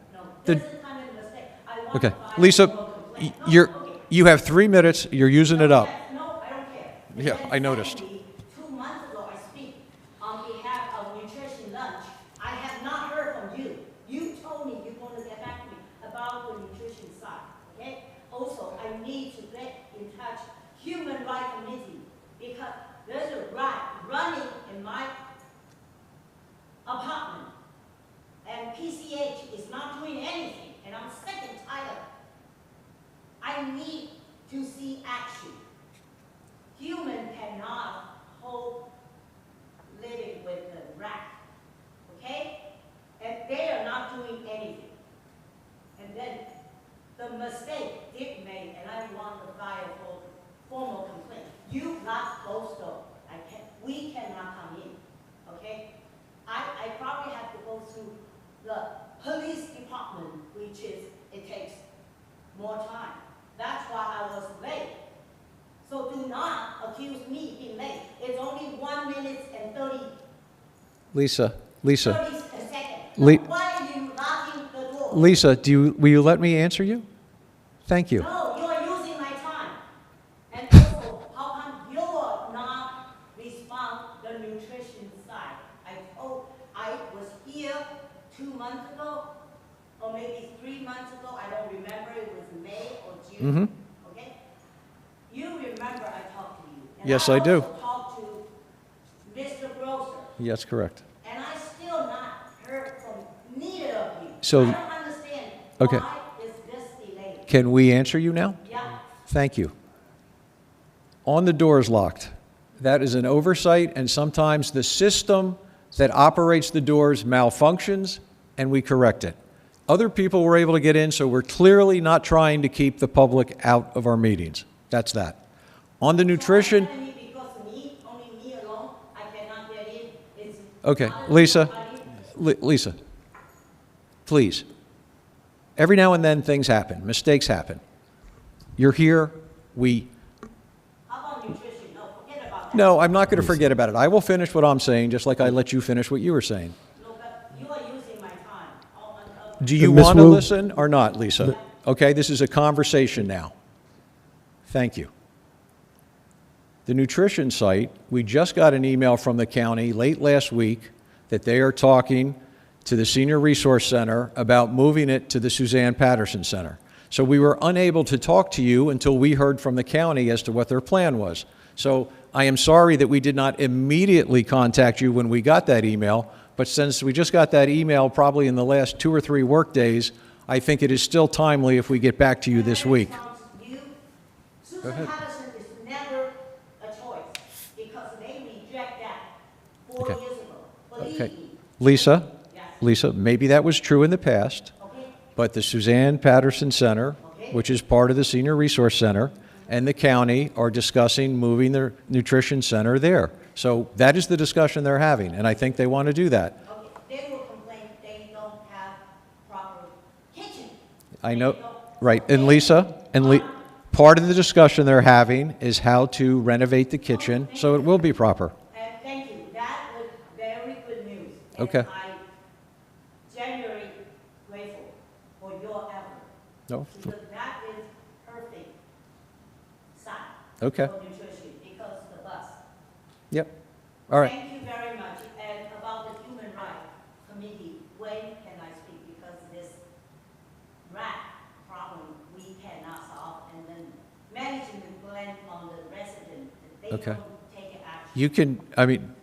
The- doesn't come in mistake. I want Okay, to file Lisa, a complaint. No, you have 3 minutes, you're using it up. No, I don't care. Yeah, Then I noticed. secondly, 2 months ago, I speak on behalf of Nutrition Lunch. I have not heard from you. You told Human Rights Committee because there's a rat running in my apartment, and PCH is not doing anything, and I'm sick and tired. I need to see action. Human cannot hold living with the rat, okay? And they are not doing anything. And then the mistake did made, and I want to file for formal complaint. You locked both doors. We cannot come in, okay? I probably have to go through the police department, which is, it takes more time. That's why I was late. So do not accuse me being late. It's only 1 minute and 30 Lisa, 30 seconds. Le- Why are you locking the door? Lisa, will you let me answer you? Thank you. No, you are using my time. And also, how come you are not respond the nutrition side? I was here 2 months ago, or maybe 3 months ago. I don't remember. It was May or June. Okay? You remember I talked to you. And Yes, I do. also talked to Mr. Grosser. Yes, correct. And I still not heard from neither of you. So- I don't understand. Okay. Why is this delayed? Can we answer you now? Yeah. Thank you. On the doors locked. That is an oversight, and sometimes the system that operates the doors malfunctions, and we correct it. Other people were able to get in, so we're clearly not trying to keep the public out of our meetings. That's that. On the nutrition, So I'm telling you because only me alone, I cannot get in. It's okay, not Lisa, everybody. Lisa, please. Every now and then things happen, mistakes happen. You're here, How about nutrition? No, forget about that. No, I'm not going to forget about it. I will finish what I'm saying, just like I let you finish what you were saying. No, but you are using my time. Do you Ms. want to Wu- listen or not, Lisa? Okay, this is a conversation now. Thank you. The nutrition site, we just got an email from the county late last week that they are talking to the Senior Resource Center about moving it to the Suzanne Patterson Center. So we were unable to talk to you until we heard from the county as to what their plan was. So I am sorry that we did not immediately contact you when we got that email, but since we just got that email probably in the last 2 or 3 work days, I think it is still timely if we get back to you this week. Susan Patterson is never a choice because they reject that 4 Okay. years ago. Believe Okay. me. Lisa, Yes. Lisa, maybe that was true in the past, Okay. but the Suzanne Patterson Center, which is part of the Senior Resource Center, and the county are discussing moving their nutrition center there. So that is the discussion they're having, and I think they want to do that. Okay. They will complain they don't have proper kitchen. I know, right, and Lisa, part of the discussion they're having is how to renovate the kitchen, so it will be proper. And thank you. That was very good news. Okay. And I'm genuinely grateful for your effort. No? Because that is perfect sign Okay, for nutrition because of the bus. yep, all right. Thank you very much. And about the Human Rights Committee, when can I speak? Because this rat problem, we cannot solve. And then managing the blame on the resident, they Okay. don't take action. You can, I mean,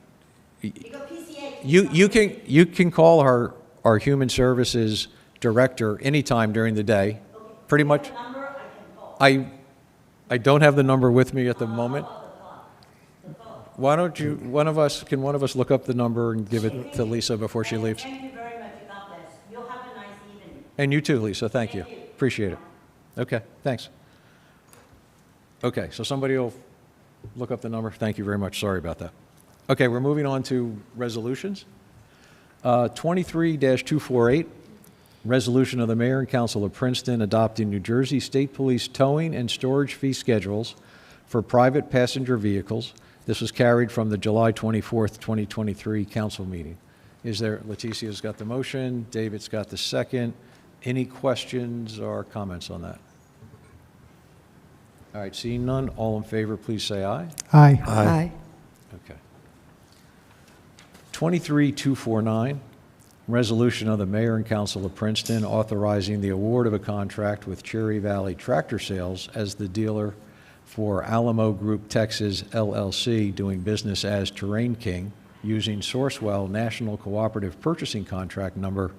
Because PCH. you can call our Human Services Director anytime during the day, pretty much. Number I can call. I don't have the number with me at the moment. Why don't you, can one of us look up the number and give it to Lisa before she leaves? Thank you very much. God bless. You'll have a nice evening. And you too, Lisa, thank you. Appreciate it. Okay, thanks. Okay, so somebody will look up the number. Thank you very much, sorry about that. Okay, we're moving on to resolutions. 23-248, resolution of the Mayor and Council of Princeton adopting New Jersey State Police towing and storage fee schedules for private passenger vehicles. This was carried from the July 24th, 2023 council meeting. Is there, Leticia's got the motion, David's got the second. Any questions or comments on that? All right, seeing none, all in favor, please say aye. Aye. Aye. Okay. 23-249, resolution of the Mayor and Council of Princeton authorizing the award of a contract with Cherry Valley Tractor Sales as the dealer for Alamo Group Texas LLC, doing business as Terrain King, using Sourcewell National Cooperative Purchasing Contract Number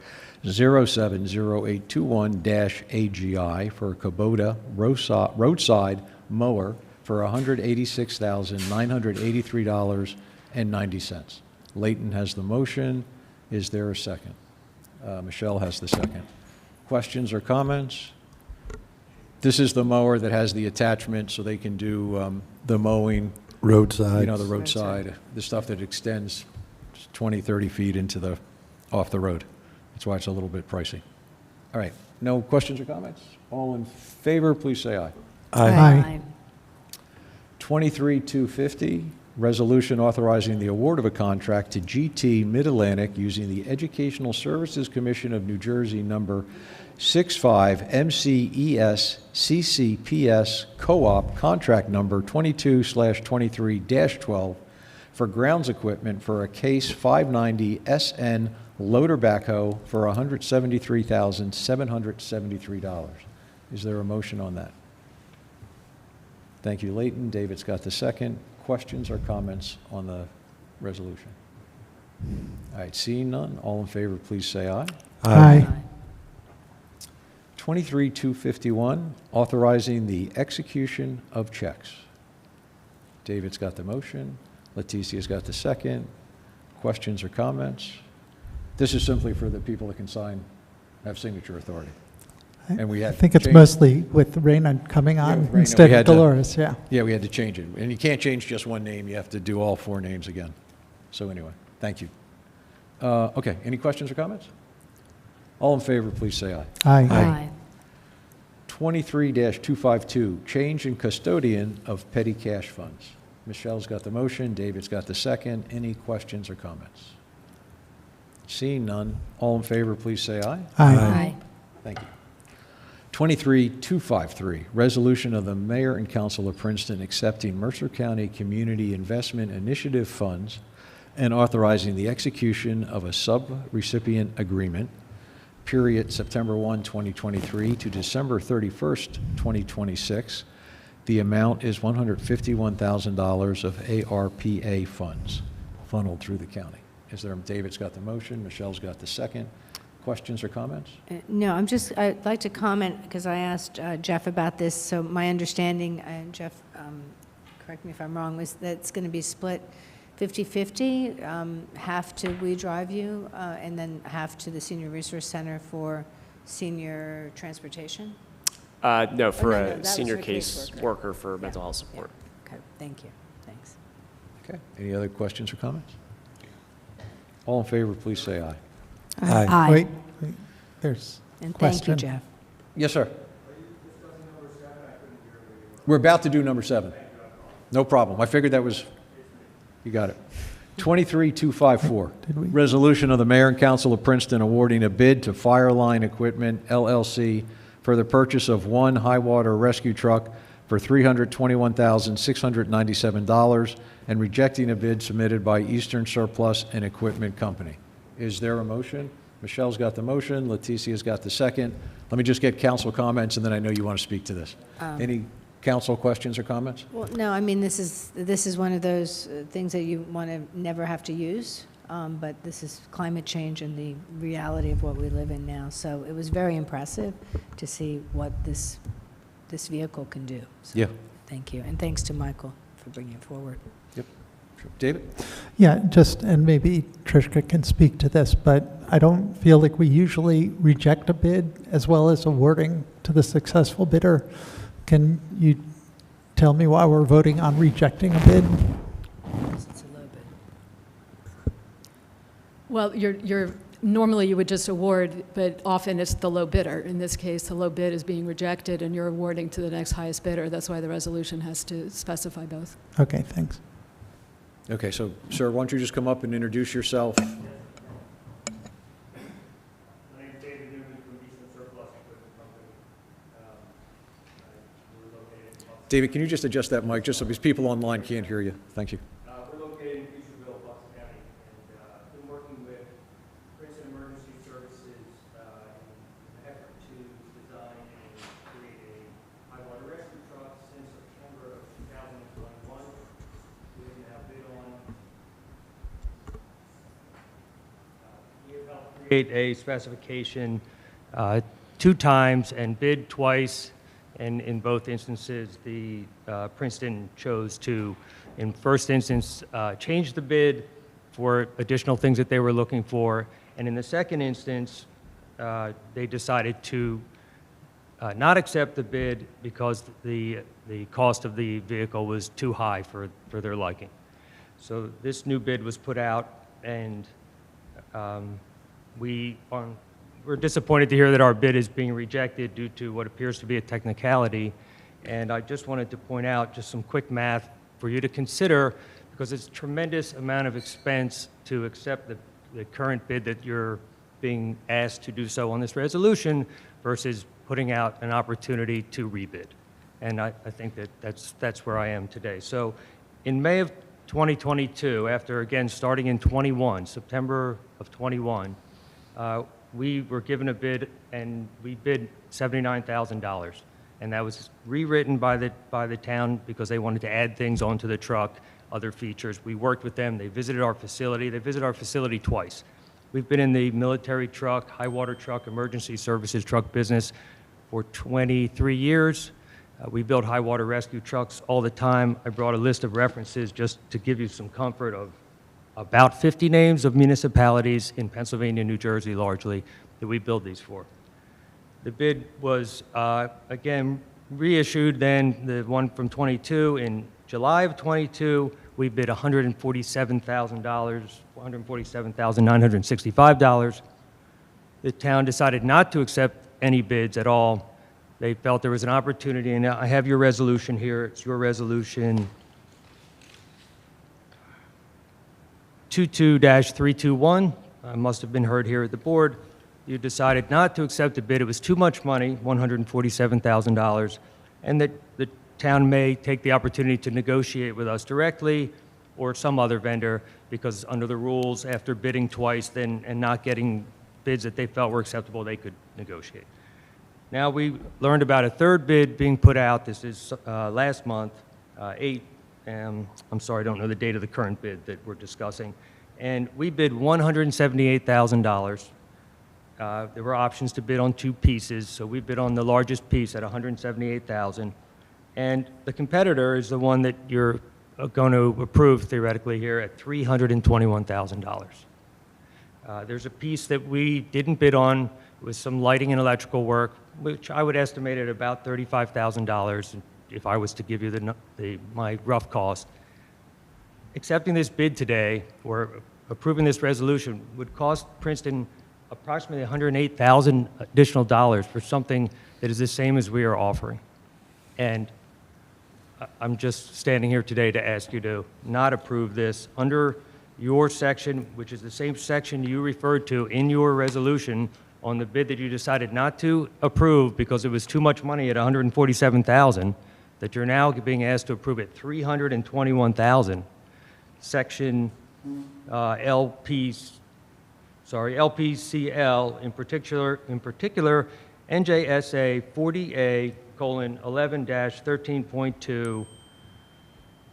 070821-AGI for a Kubota roadside mower for $186,983.90. Leighton has the motion. Is there a second? Michelle has the second. Questions or comments? This is the mower that has the attachment so they can do the mowing, Roadside. the roadside, the stuff that extends 20, 30 feet off the road. That's why it's a little bit pricey. All right, no questions or comments? All in favor, please say aye. Aye. 23-250, resolution authorizing the award of a contract to GT Mid-Atlantic using the Educational Services Commission of New Jersey number 65 MCES CCPS Co-op contract number 22/23-12 for grounds equipment for a Case 590 SN loader backhoe for $173,773. Is there a motion on that? Thank you, Leighton. David's got the second. Questions or comments on the resolution? All right, seeing none, all in favor, please say aye. Aye. 23-251, authorizing the execution of checks. David's got the motion. Leticia's got the second. Questions or comments? This is simply for the people that can sign, have signature authority. And we I had think it's changed- mostly with Raina coming on with Raina, instead we of had to- Dolores, yeah. Yeah, we had to change it. And you can't change just one name. You have to do all four names again. So anyway, thank you. Okay, any questions or comments? All in favor, please say aye. Aye. 23-252, change in custodian of petty cash funds. Michelle's got the motion, David's got the second. Any questions or comments? Seeing none, all in favor, please say aye. Aye. Thank you. 23-253, resolution of the Mayor and Council of Princeton accepting Mercer County Community Investment Initiative funds and authorizing the execution of a sub-recipient agreement, period September 1, 2023 to December 31st, 2026. The amount is $151,000 of ARPA funds funneled through the county. David's got the motion, Michelle's got the second. Questions or comments? No, I'd like to comment, because I asked Jeff about this. So my understanding, and Jeff, correct me if I'm wrong, was that it's going to be split 50-50, half to We Drive You, and then half to the Senior Resource Center for senior transportation? No, for no, a that was senior for case caseworker. worker for mental health support. Okay, thank you. Thanks. Okay, any other questions or comments? All in favor, please say aye. Aye. Wait, there's a And thank you, question. Jeff. Yes, sir. We're about to do number 7. No problem. I figured that was, you got it. 23-254, resolution of the Mayor and Council of Princeton awarding a bid to Fireline Equipment LLC for the purchase of one high-water rescue truck for $321,697 and rejecting a bid submitted by Eastern Surplus and Equipment Company. Is there a motion? Michelle's got the motion, Leticia's got the second. Let me just get council comments, and then I know you want to speak to this. Any council questions or comments? Well, no, I mean, this is one of those things that you want to never have to use, but this is climate change and the reality of what we live in now. So it was very impressive to see what this vehicle can do. So Yeah. Thank you, and thanks to Michael for bringing it forward. Yep. Sure. David? Yeah, and maybe Trishka can speak to this, but I don't feel like we usually reject a bid as well as awarding to the successful bidder. Can you tell me why we're voting on rejecting a bid? It's a low bid. Well, normally you would just award, but often it's the low bidder. In this case, the low bid is being rejected and you're awarding to the next highest bidder. That's why the resolution has to specify both. Okay, thanks. Okay, so, sir, why don't you just come up and introduce yourself? My name is David Newman from Eastern Surplus Equipment Company. We're located in David, can you just adjust that mic, just so these people online can't hear you? Thank you. we're located in Peacerville, Bucks County, and been working with Princeton Emergency Services in an effort to design and create a high water rescue truck since September of create a specification 2 times and bid twice, and in both instances, the Princeton chose to, in first instance, change the bid for additional things that they were looking for, and in the second instance, they decided to not accept the bid because the cost of the vehicle was too high for their liking. So this new bid was put out, and we're disappointed to hear that our bid is being rejected due to what appears to be a technicality. And I just wanted to point out just some quick math for you to consider, because it's a tremendous amount of expense to accept the current bid that you're being asked to do so on this resolution versus putting out an opportunity to rebid. And I think that's where I am today. So in May of 2022, after again starting in 21, September of 21, we were given a bid, and we bid $79,000, and that was rewritten by the town because they wanted to add things onto the truck, other features. We worked with them. They visited our facility. They visited our facility twice. We've been in the military truck, high water truck, emergency services truck business for 23 years. We build high water rescue trucks all the time. I brought a list of references just to give you some comfort of about 50 names of municipalities in Pennsylvania, New Jersey largely, that we build these for. The bid was, again, reissued then, the one from 22. In July of 22, we bid $147,000, $147,965. The town decided not to accept any bids at all. They felt there was an opportunity, and I have your resolution here. It's your resolution 22-321. Must have been heard here at the board. You decided not to accept the bid. It was too much money, $147,000, and that the town may take the opportunity to negotiate with us directly or some other vendor, because under the rules, after bidding twice and not getting bids that they felt were acceptable, they could negotiate. Now we learned about a third bid being put out. This is last month, I'm sorry, I don't know the date of the current bid that we're discussing. And we bid $178,000. There were options to bid on 2 pieces, so we bid on the largest piece at $178,000. And the competitor is the one that you're going to approve theoretically here at $321,000. There's a piece that we didn't bid on with some lighting and electrical work, which I would estimate at about $35,000 if I was to give you my rough cost. Accepting this bid today, or approving this resolution, would cost Princeton approximately $108,000 additional dollars for something that is the same as we are offering. And I'm just standing here today to ask you to not approve this under your section, which is the same section you referred to in your resolution on the bid that you decided not to approve because it was too much money at $147,000, that you're now being asked to approve at $321,000. Section LPCL, in particular NJSA 40A:11-13.2,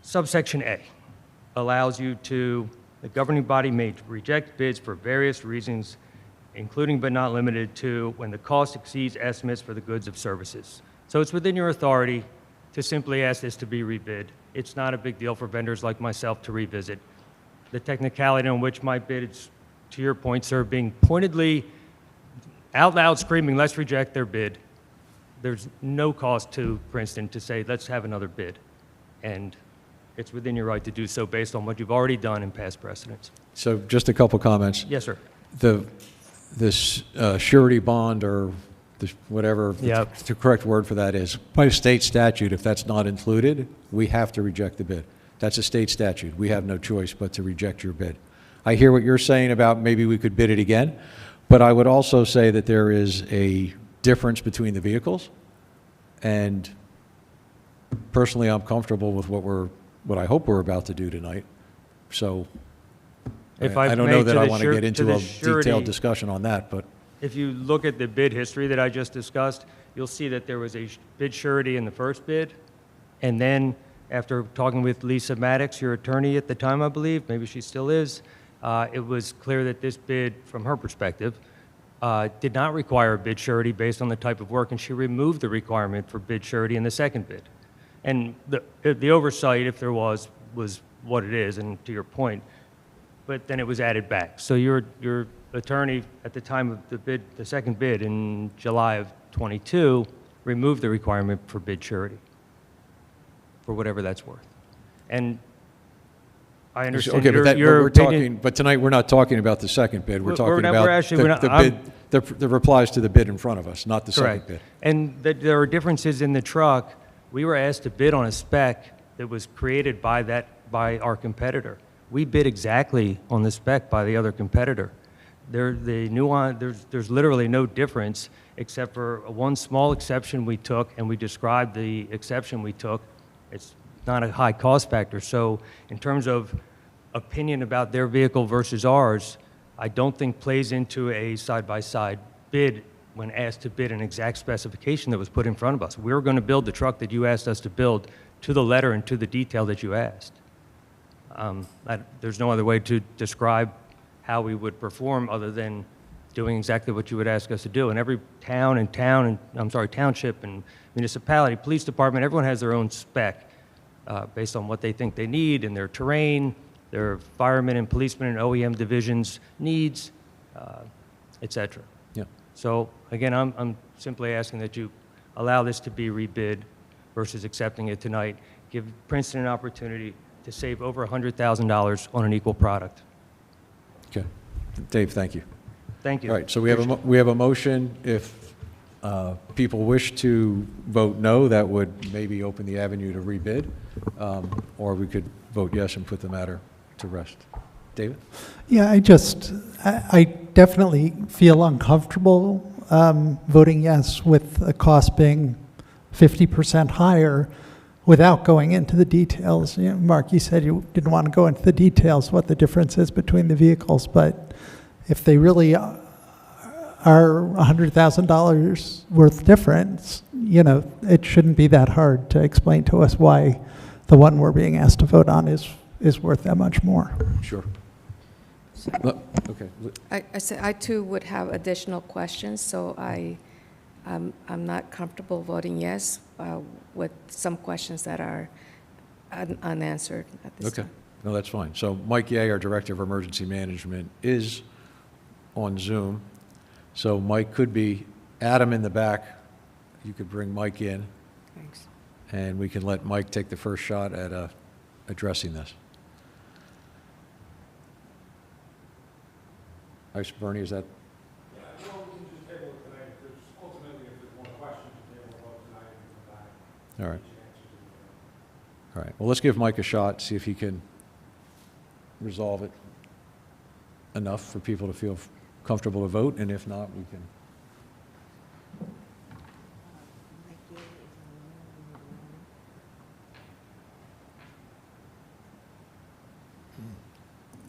subsection A, allows you to, the governing body may reject bids for various reasons, including but not limited to when the cost exceeds estimates for the goods or services. So it's within your authority to simply ask this to be rebid. It's not a big deal for vendors like myself to revisit. The technicality on which my bid is, to your point, sir, being pointedly out loud screaming, let's reject their bid. There's no cost to Princeton to say, let's have another bid. And it's within your right to do so based on what you've already done in past precedents. So just a couple comments. Yes, sir. This surety bond, or whatever the correct word for that is, by state statute, if that's not included, we have to reject the bid. That's a state statute. We have no choice but to reject your bid. I hear what you're saying about maybe we could bid it again, but I would also say that there is a difference between the vehicles, and personally I'm comfortable with what I hope we're about to do tonight. So If I don't know that I want to get to into the a surety, detailed discussion on that, but if you look at the bid history that I just discussed, you'll see that there was a bid surety in the first bid, and then after talking with Lisa Maddox, your attorney at the time, I believe, maybe she still is, it was clear that this bid, from her perspective, did not require a bid surety based on the type of work, and she removed the requirement for bid surety in the second bid. And the oversight, if there was what it is, and to your point, but then it was added back. So your attorney at the time of the second bid in July of '22, removed the requirement for bid surety, for whatever that's worth. And I understand your opinion. But tonight, we're not talking about the second bid. We're We're talking not- about we're actually- we're not- the bid, the replies to the bid in front of us, not the second Correct. bid. And there are differences in the truck. We were asked to bid on a spec that was created by our competitor. We bid exactly on the spec by the other competitor. There's literally no difference except for one small exception we took, and we described the exception we took. It's not a high cost factor. So in terms of opinion about their vehicle versus ours, I don't think plays into a side-by-side bid when asked to bid an exact specification that was put in front of us. We were going to build the truck that you asked us to build to the letter and to the detail that you asked. There's no other way to describe how we would perform other than doing exactly what you would ask us to do. And every township and municipality, police department, everyone has their own spec based on what they think they need and their terrain, their firemen and policemen and OEM divisions' needs, et cetera. Yeah. So again, I'm simply asking that you allow this to be rebid versus accepting it tonight. Give Princeton an opportunity to save over $100,000 on an equal product. Okay. Dave, thank you. Thank you. All right, so we have a motion. If people wish to vote no, that would maybe open the avenue to rebid, or we could vote yes and put the matter to rest. David? Yeah, I definitely feel uncomfortable voting yes with the cost being 50% higher without going into the details. You know, Mark, you said you didn't want to go into the details what the difference is between the vehicles, but if they really are $100,000 worth difference, you know, it shouldn't be that hard to explain to us why the one we're being asked to vote on is worth that much more. Sure. Okay. I too would have additional questions, so I'm not comfortable voting yes with some questions that are unanswered at this time. Okay. No, that's fine. So Mike Yeh, our Director of Emergency Management, is on Zoom. So Mike could be Adam in the back. You could bring Mike in. Thanks. And we can let Mike take the first shot at addressing this. All right, Bernie, is that? Yeah, well, we can just table it tonight. If there's ultimately, if there's more questions, we table vote tonight and come back. All right. All right. Well, let's give Mike a shot, see if he can resolve it enough for people to feel comfortable to vote, and if not, we can.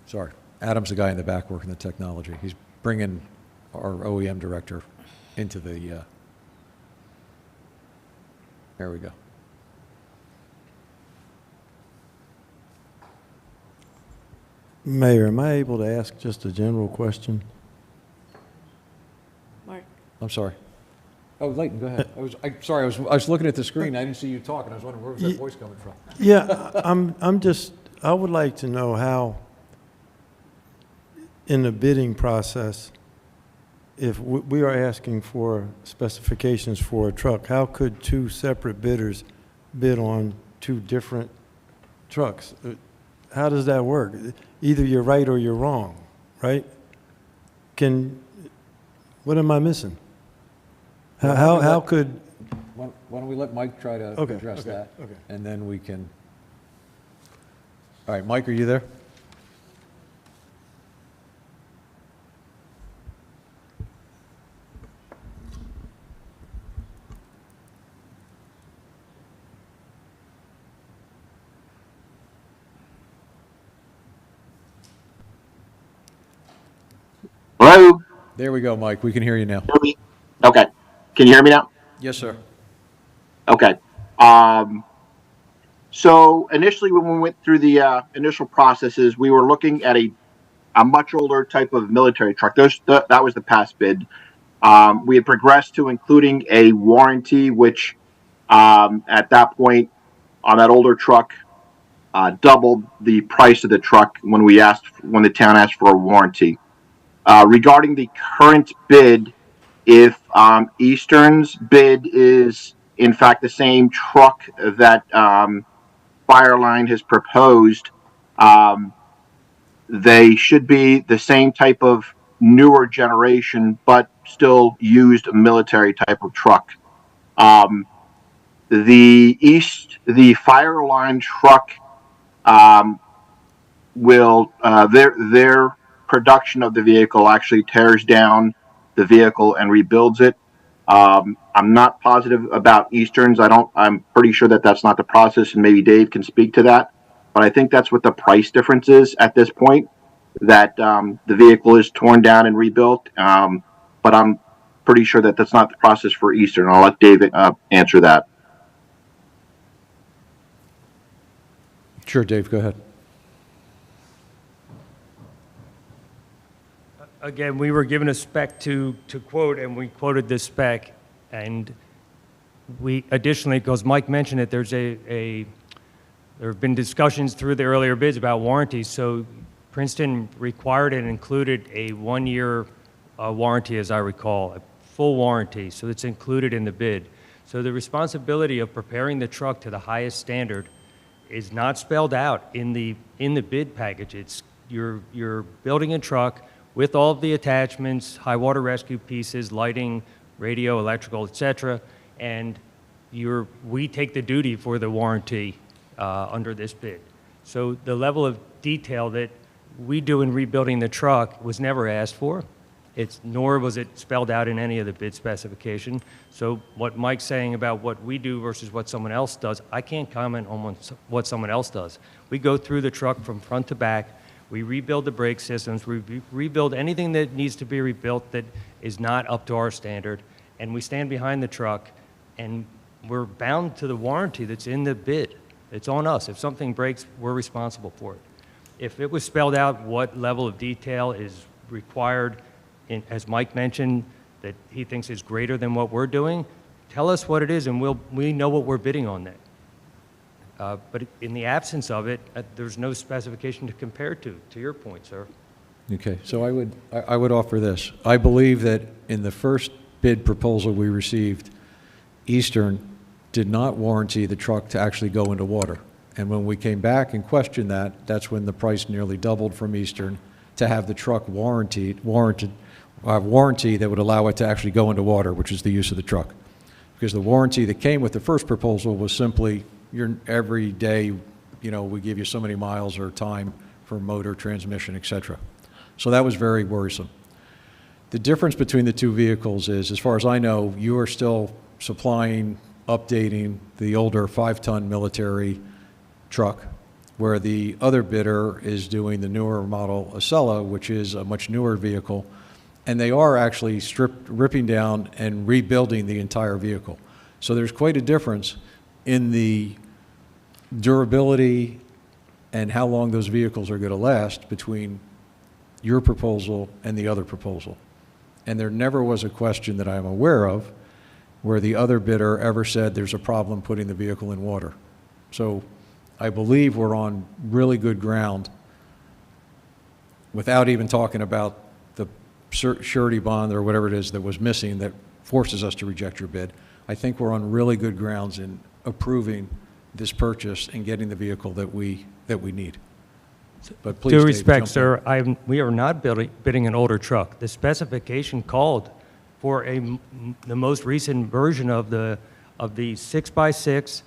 Sorry. Adam's the guy in the back working the technology. He's bringing our OEM director into the, there we go. Mayor, am I able to ask just a general question? Mark? I'm sorry. Oh, Leighton, go ahead. I was looking at the screen. I didn't see you talking. I was wondering, where was that voice coming from? Yeah, I would like to know how, in the bidding process, if we are asking for specifications for a truck, how could two separate bidders bid on two different trucks? How does that work? Either you're right or you're wrong, right? What am I missing? How could? Why don't we let Mike try to address that? Okay. And then we can. All right, Mike, are you there? Hello? There we go, Mike. We can hear you now. Okay. Can you hear me now? Yes, sir. Okay. So initially when we went through the initial processes, we were looking at a a much older type of military truck. That was the past bid. We had progressed to including a warranty, which at that point on that older truck doubled the price of the truck when the town asked for a warranty. Regarding the current bid, if Eastern's bid is in fact the same truck that Fireline has proposed, they should be the same type of newer generation, but still used military type of truck. The Fireline truck their production of the vehicle actually tears down the vehicle and rebuilds it. I'm not positive about Eastern's. I'm pretty sure that that's not the process, and maybe Dave can speak to that. But I think that's what the price difference is at this point, that the vehicle is torn down and rebuilt. But I'm pretty sure that that's not the process for Eastern. I'll let David answer that. Sure, Dave, go ahead. Again, we were given a spec to quote, and we quoted this spec. And we additionally, because Mike mentioned it, there have been discussions through the earlier bids about warranties. So Princeton required and included a 1-year warranty, as I recall, a full warranty. So it's included in the bid. So the responsibility of preparing the truck to the highest standard is not spelled out in the bid package. It's you're building a truck with all of the attachments, high water rescue pieces, lighting, radio, electrical, etc., and we take the duty for the warranty under this bid. So the level of detail that we do in rebuilding the truck was never asked for. Nor was it spelled out in any of the bid specification. So what Mike's saying about what we do versus what someone else does, I can't comment on what someone else does. We go through the truck from front to back. We rebuild the brake systems. We rebuild anything that needs to be rebuilt that is not up to our standard. And we stand behind the truck, and we're bound to the warranty that's in the bid. It's on us. If something breaks, we're responsible for it. If it was spelled out what level of detail is required, as Mike mentioned, that he thinks is greater than what we're doing, tell us what it is, and we know what we're bidding on that. But in the absence of it, there's no specification to compare to your point, sir. Okay, so I would offer this. I believe that in the first bid proposal we received, Eastern did not warranty the truck to actually go into water. And when we came back and questioned that, that's when the price nearly doubled from Eastern to have the truck warranty that would allow it to actually go into water, which is the use of the truck. Because the warranty that came with the first proposal was simply every day, we give you so many miles or time for motor, transmission, etc. So that was very worrisome. The difference between the two vehicles is, as far as I know, you are still supplying, updating the older 5-ton military truck, where the other bidder is doing the newer model Acela, which is a much newer vehicle, and they are actually ripping down and rebuilding the entire vehicle. So there's quite a difference in the durability and how long those vehicles are going to last between your proposal and the other proposal. And there never was a question that I'm aware of where the other bidder ever said there's a problem putting the vehicle in water. So I believe we're on really good ground without even talking about the surety bond or whatever it is that was missing that forces us to reject your bid. I think we're on really good grounds in approving this purchase and getting the vehicle that we need. But please, Due Dave, respect, jump in. sir, we are not bidding an older truck. The specification called for the most recent version of the 6x6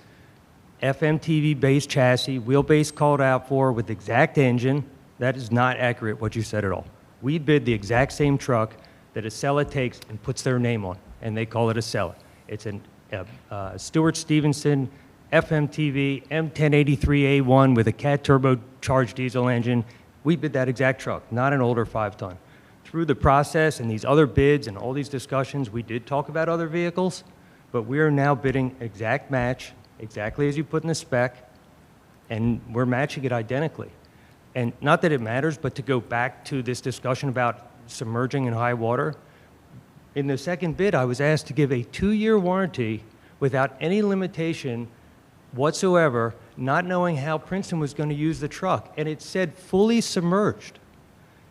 FMTV-based chassis, wheelbase called out for with exact engine. That is not accurate, what you said at all. We bid the exact same truck that Acela takes and puts their name on, and they call it Acela. It's a Stuart Stevenson FMTV M1083A1 with a Cat turbocharged diesel engine. We bid that exact truck, not an older 5-ton. Through the process and these other bids and all these discussions, we did talk about other vehicles, but we are now bidding exact match, exactly as you put in the spec, and we're matching it identically. And not that it matters, but to go back to this discussion about submerging in high water, in the second bid, I was asked to give a 2-year warranty without any limitation whatsoever, not knowing how Princeton was going to use the truck. And it said fully submerged.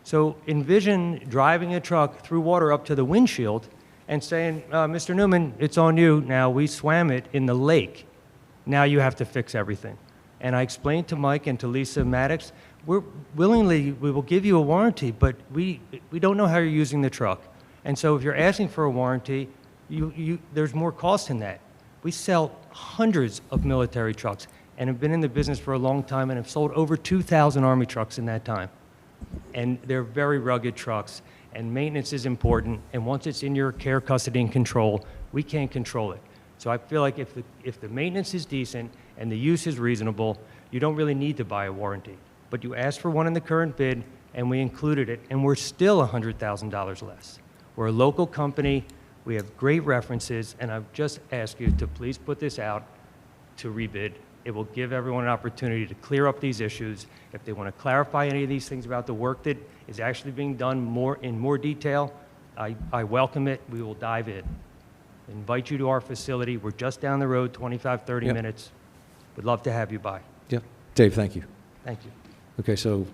So envision driving a truck through water up to the windshield and saying, Mr. Newman, it's on you. Now, we swam it in the lake. Now you have to fix everything. And I explained to Mike and to Lisa Maddox, we will give you a warranty, but we don't know how you're using the truck. And so if you're asking for a warranty, there's more cost in that. We sell hundreds of military trucks and have been in the business for a long time and have sold over 2,000 Army trucks in that time. And they're very rugged trucks, and maintenance is important, and once it's in your care, custody, and control, we can't control it. So I feel like if the maintenance is decent and the use is reasonable, you don't really need to buy a warranty. But you asked for one in the current bid, and we included it, and we're still $100,000 less. We're a local company, we have great references, and I've just asked you to please put this out to rebid. It will give everyone an opportunity to clear up these issues. If they want to clarify any of these things about the work that is actually being done in more detail, I welcome it. We will dive in. Invite you to our facility. We're just down the road, 25, 30 Yep. minutes. Would love to have you by. Yep. Dave, thank you. Thank you. Okay, so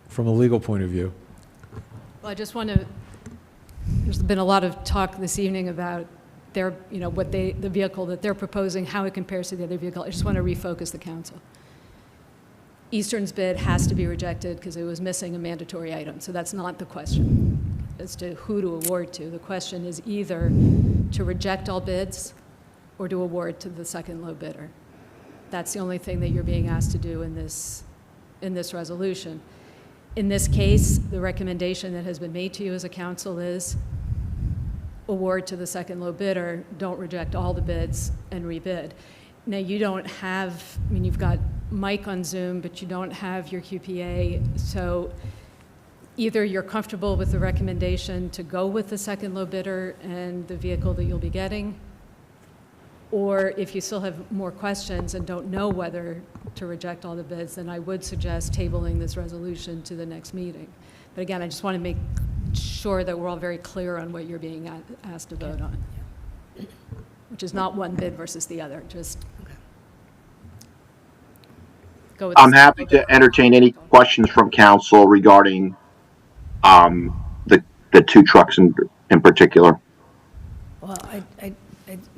from a legal point of view, Well, I just want to, there's been a lot of talk this evening about their, the vehicle that they're proposing, how it compares to the other vehicle. I just want to refocus the council. Eastern's bid has to be rejected because it was missing a mandatory item. So that's not the question as to who to award to. The question is either to reject all bids or to award to the second low bidder. That's the only thing that you're being asked to do in this resolution. In this case, the recommendation that has been made to you as a council is award to the second low bidder, don't reject all the bids and rebid. Now, you don't have, you've got Mike on Zoom, but you don't have your QPA, so either you're comfortable with the recommendation to go with the second low bidder and the vehicle that you'll be getting, or if you still have more questions and don't know whether to reject all the bids, then I would suggest tabling this resolution to the next meeting. But again, I just want to make sure that we're all very clear on what you're being asked to vote on, which is not one bid versus the other, just go with I'm happy to entertain any questions from council regarding the two trucks in particular. Well, I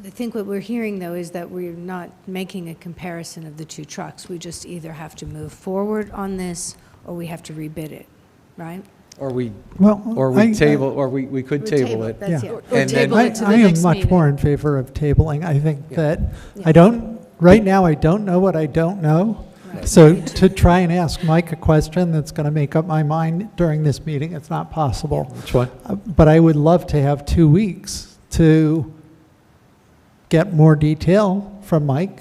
think what we're hearing, though, is that we're not making a comparison of the two trucks. We just either have to move forward on this, or we have to rebid it, right? or we Well, table, or we could We table it. that's Yeah. it. Or And then- table it to the I am next much meeting. more in favor of tabling. I think Yeah. that Yeah. right now, I don't know what I don't know. Right. So to try and ask Mike a question that's going to make up my mind during this meeting, it's not possible. Which one? But I would love to have 2 weeks to get more detail from Mike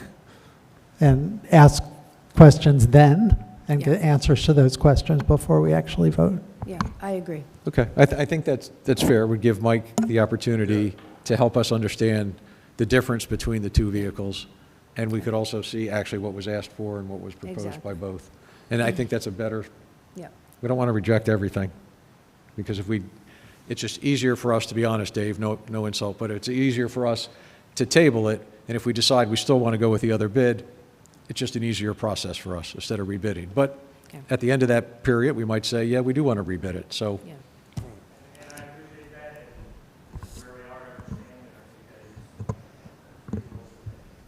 and ask questions then and get Yeah. answers to those questions before we actually vote. Yeah, I agree. Okay, I think that's fair. We'd give Mike the opportunity to help us understand the difference between the two vehicles, and we could also see actually what was asked for and what was proposed by Exactly. both. And I think that's a better, Yeah. we don't want to reject everything, because it's just easier for us, to be honest, Dave, no insult, but it's easier for us to table it, and if we decide we still want to go with the other bid, it's just an easier process for us instead of rebidding. But Okay. at the end of that period, we might say, yeah, we do want to rebid it, so. Yeah.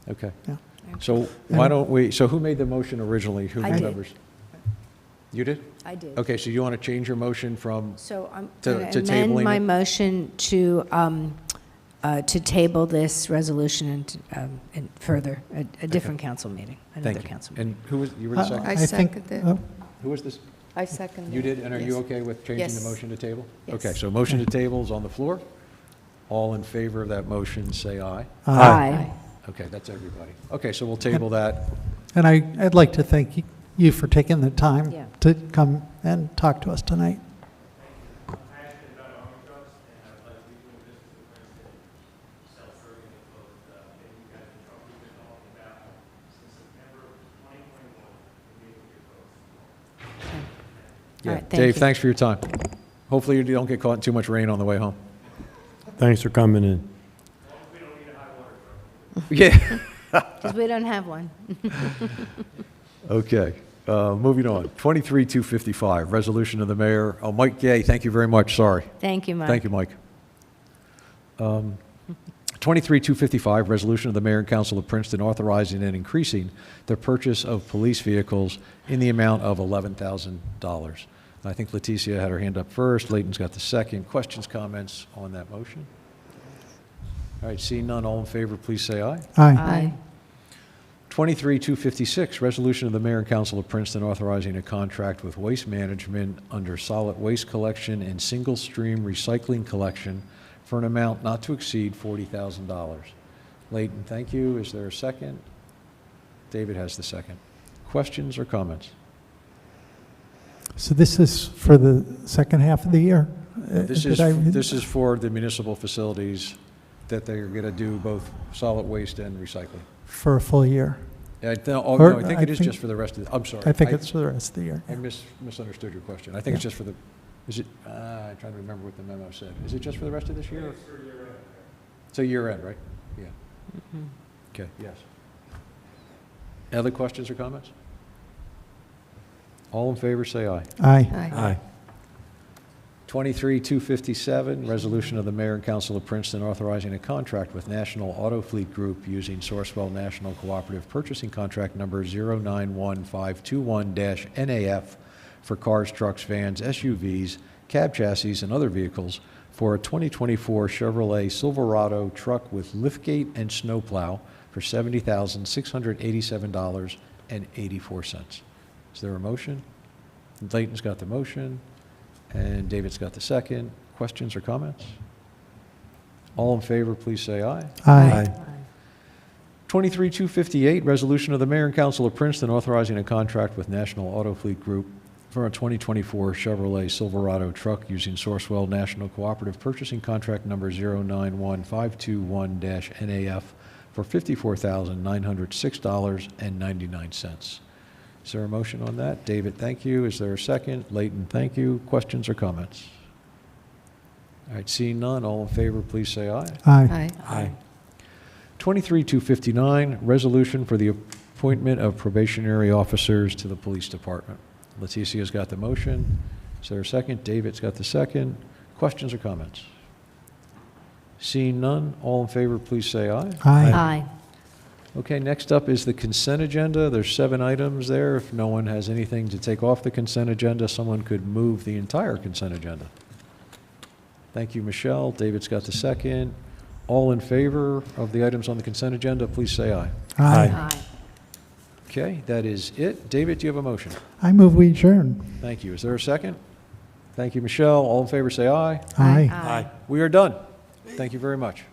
Okay. Yeah. So why don't we, so who made the motion originally? Who I did. remembers? You did? I did. Okay, so you want to change your motion from, So I'm To- going to to amend tabling my it? motion to table this resolution and further, a different council meeting, another thank you. council meeting. And who was, you were the second? I think- second it. oh, Who was this? I second You it. did, and are you Yes. okay with changing the Yes. motion to table? Yes. Okay, so motion to table is on the floor. All in favor of that motion, say aye. Aye. Okay, that's everybody. Okay, so we'll table that. And I'd like to thank you for taking the time Yeah. to come and talk to us tonight. Yeah. right, thank Dave, you. thanks for your time. Hopefully you don't get caught in too much rain on the way home. Thanks for coming in. Yeah. Because we don't have one. Okay, moving on. 23-255, resolution of the mayor. Oh, Mike Gay, thank you very much, sorry. Thank you, Mike. Thank you, Mike. 23-255, resolution of the mayor and council of Princeton authorizing and increasing the purchase of police vehicles in the amount of $11,000. I think Leticia had her hand up first. Layton's got the second. Questions, comments on that motion? All right, seeing none, all in favor, please say aye. Aye. 23-256, resolution of the mayor and council of Princeton authorizing a contract with Waste Management under solid waste collection and single stream recycling collection for an amount not to exceed $40,000. Layton, thank you. Is there a second? David has the second. Questions or comments? So this is for the second half of the year? This Did I read- is for the municipal facilities that they're going to do both solid waste and recycling. For a full year? No, Or I think I it is think- just for the rest of the, I'm sorry. I think it's for the rest of the year. I misunderstood your question. I think it's just for the, is it, I'm trying to remember what the memo said. Is it just for the rest of this year? It's for year end. So year end, right? Yeah. Okay, yes. Other questions or comments? All in favor, say aye. Aye. Aye. 23-257, resolution of the mayor and council of Princeton authorizing a contract with National Auto Fleet Group using Sourcewell National Cooperative Purchasing Contract number 091521-NAF for cars, trucks, vans, SUVs, cab chassis, and other vehicles for a 2024 Chevrolet Silverado truck with liftgate and snowplow for $70,687.84. Is there a motion? Layton's got the motion. And David's got the second. Questions or comments? All in favor, please say aye. Aye. 23-258, resolution of the mayor and council of Princeton authorizing a contract with National Auto Fleet Group for a 2024 Chevrolet Silverado truck using Sourcewell National Cooperative Purchasing Contract number 091521-NAF for $54,906.99. Is there a motion on that? David, thank you. Is there a second? Layton, thank you. Questions or comments? All right, seeing none, all in favor, please say aye. Aye. Aye. 23-259, resolution for the appointment of probationary officers to the police department. Leticia's got the motion. Is there a second? David's got the second. Questions or comments? Seeing none, all in favor, please say aye. Aye. Okay, next up is the consent agenda. There's 7 items there. If no one has anything to take off the consent agenda, someone could move the entire consent agenda. Thank you, Michelle. David's got the second. All in favor of the items on the consent agenda, please say aye. Aye. Okay, that is it. David, do you have a motion? I move we adjourn. Thank you. Is there a second? Thank you, Michelle. All in favor, say aye. Aye. Aye. We are done. Thank you very much.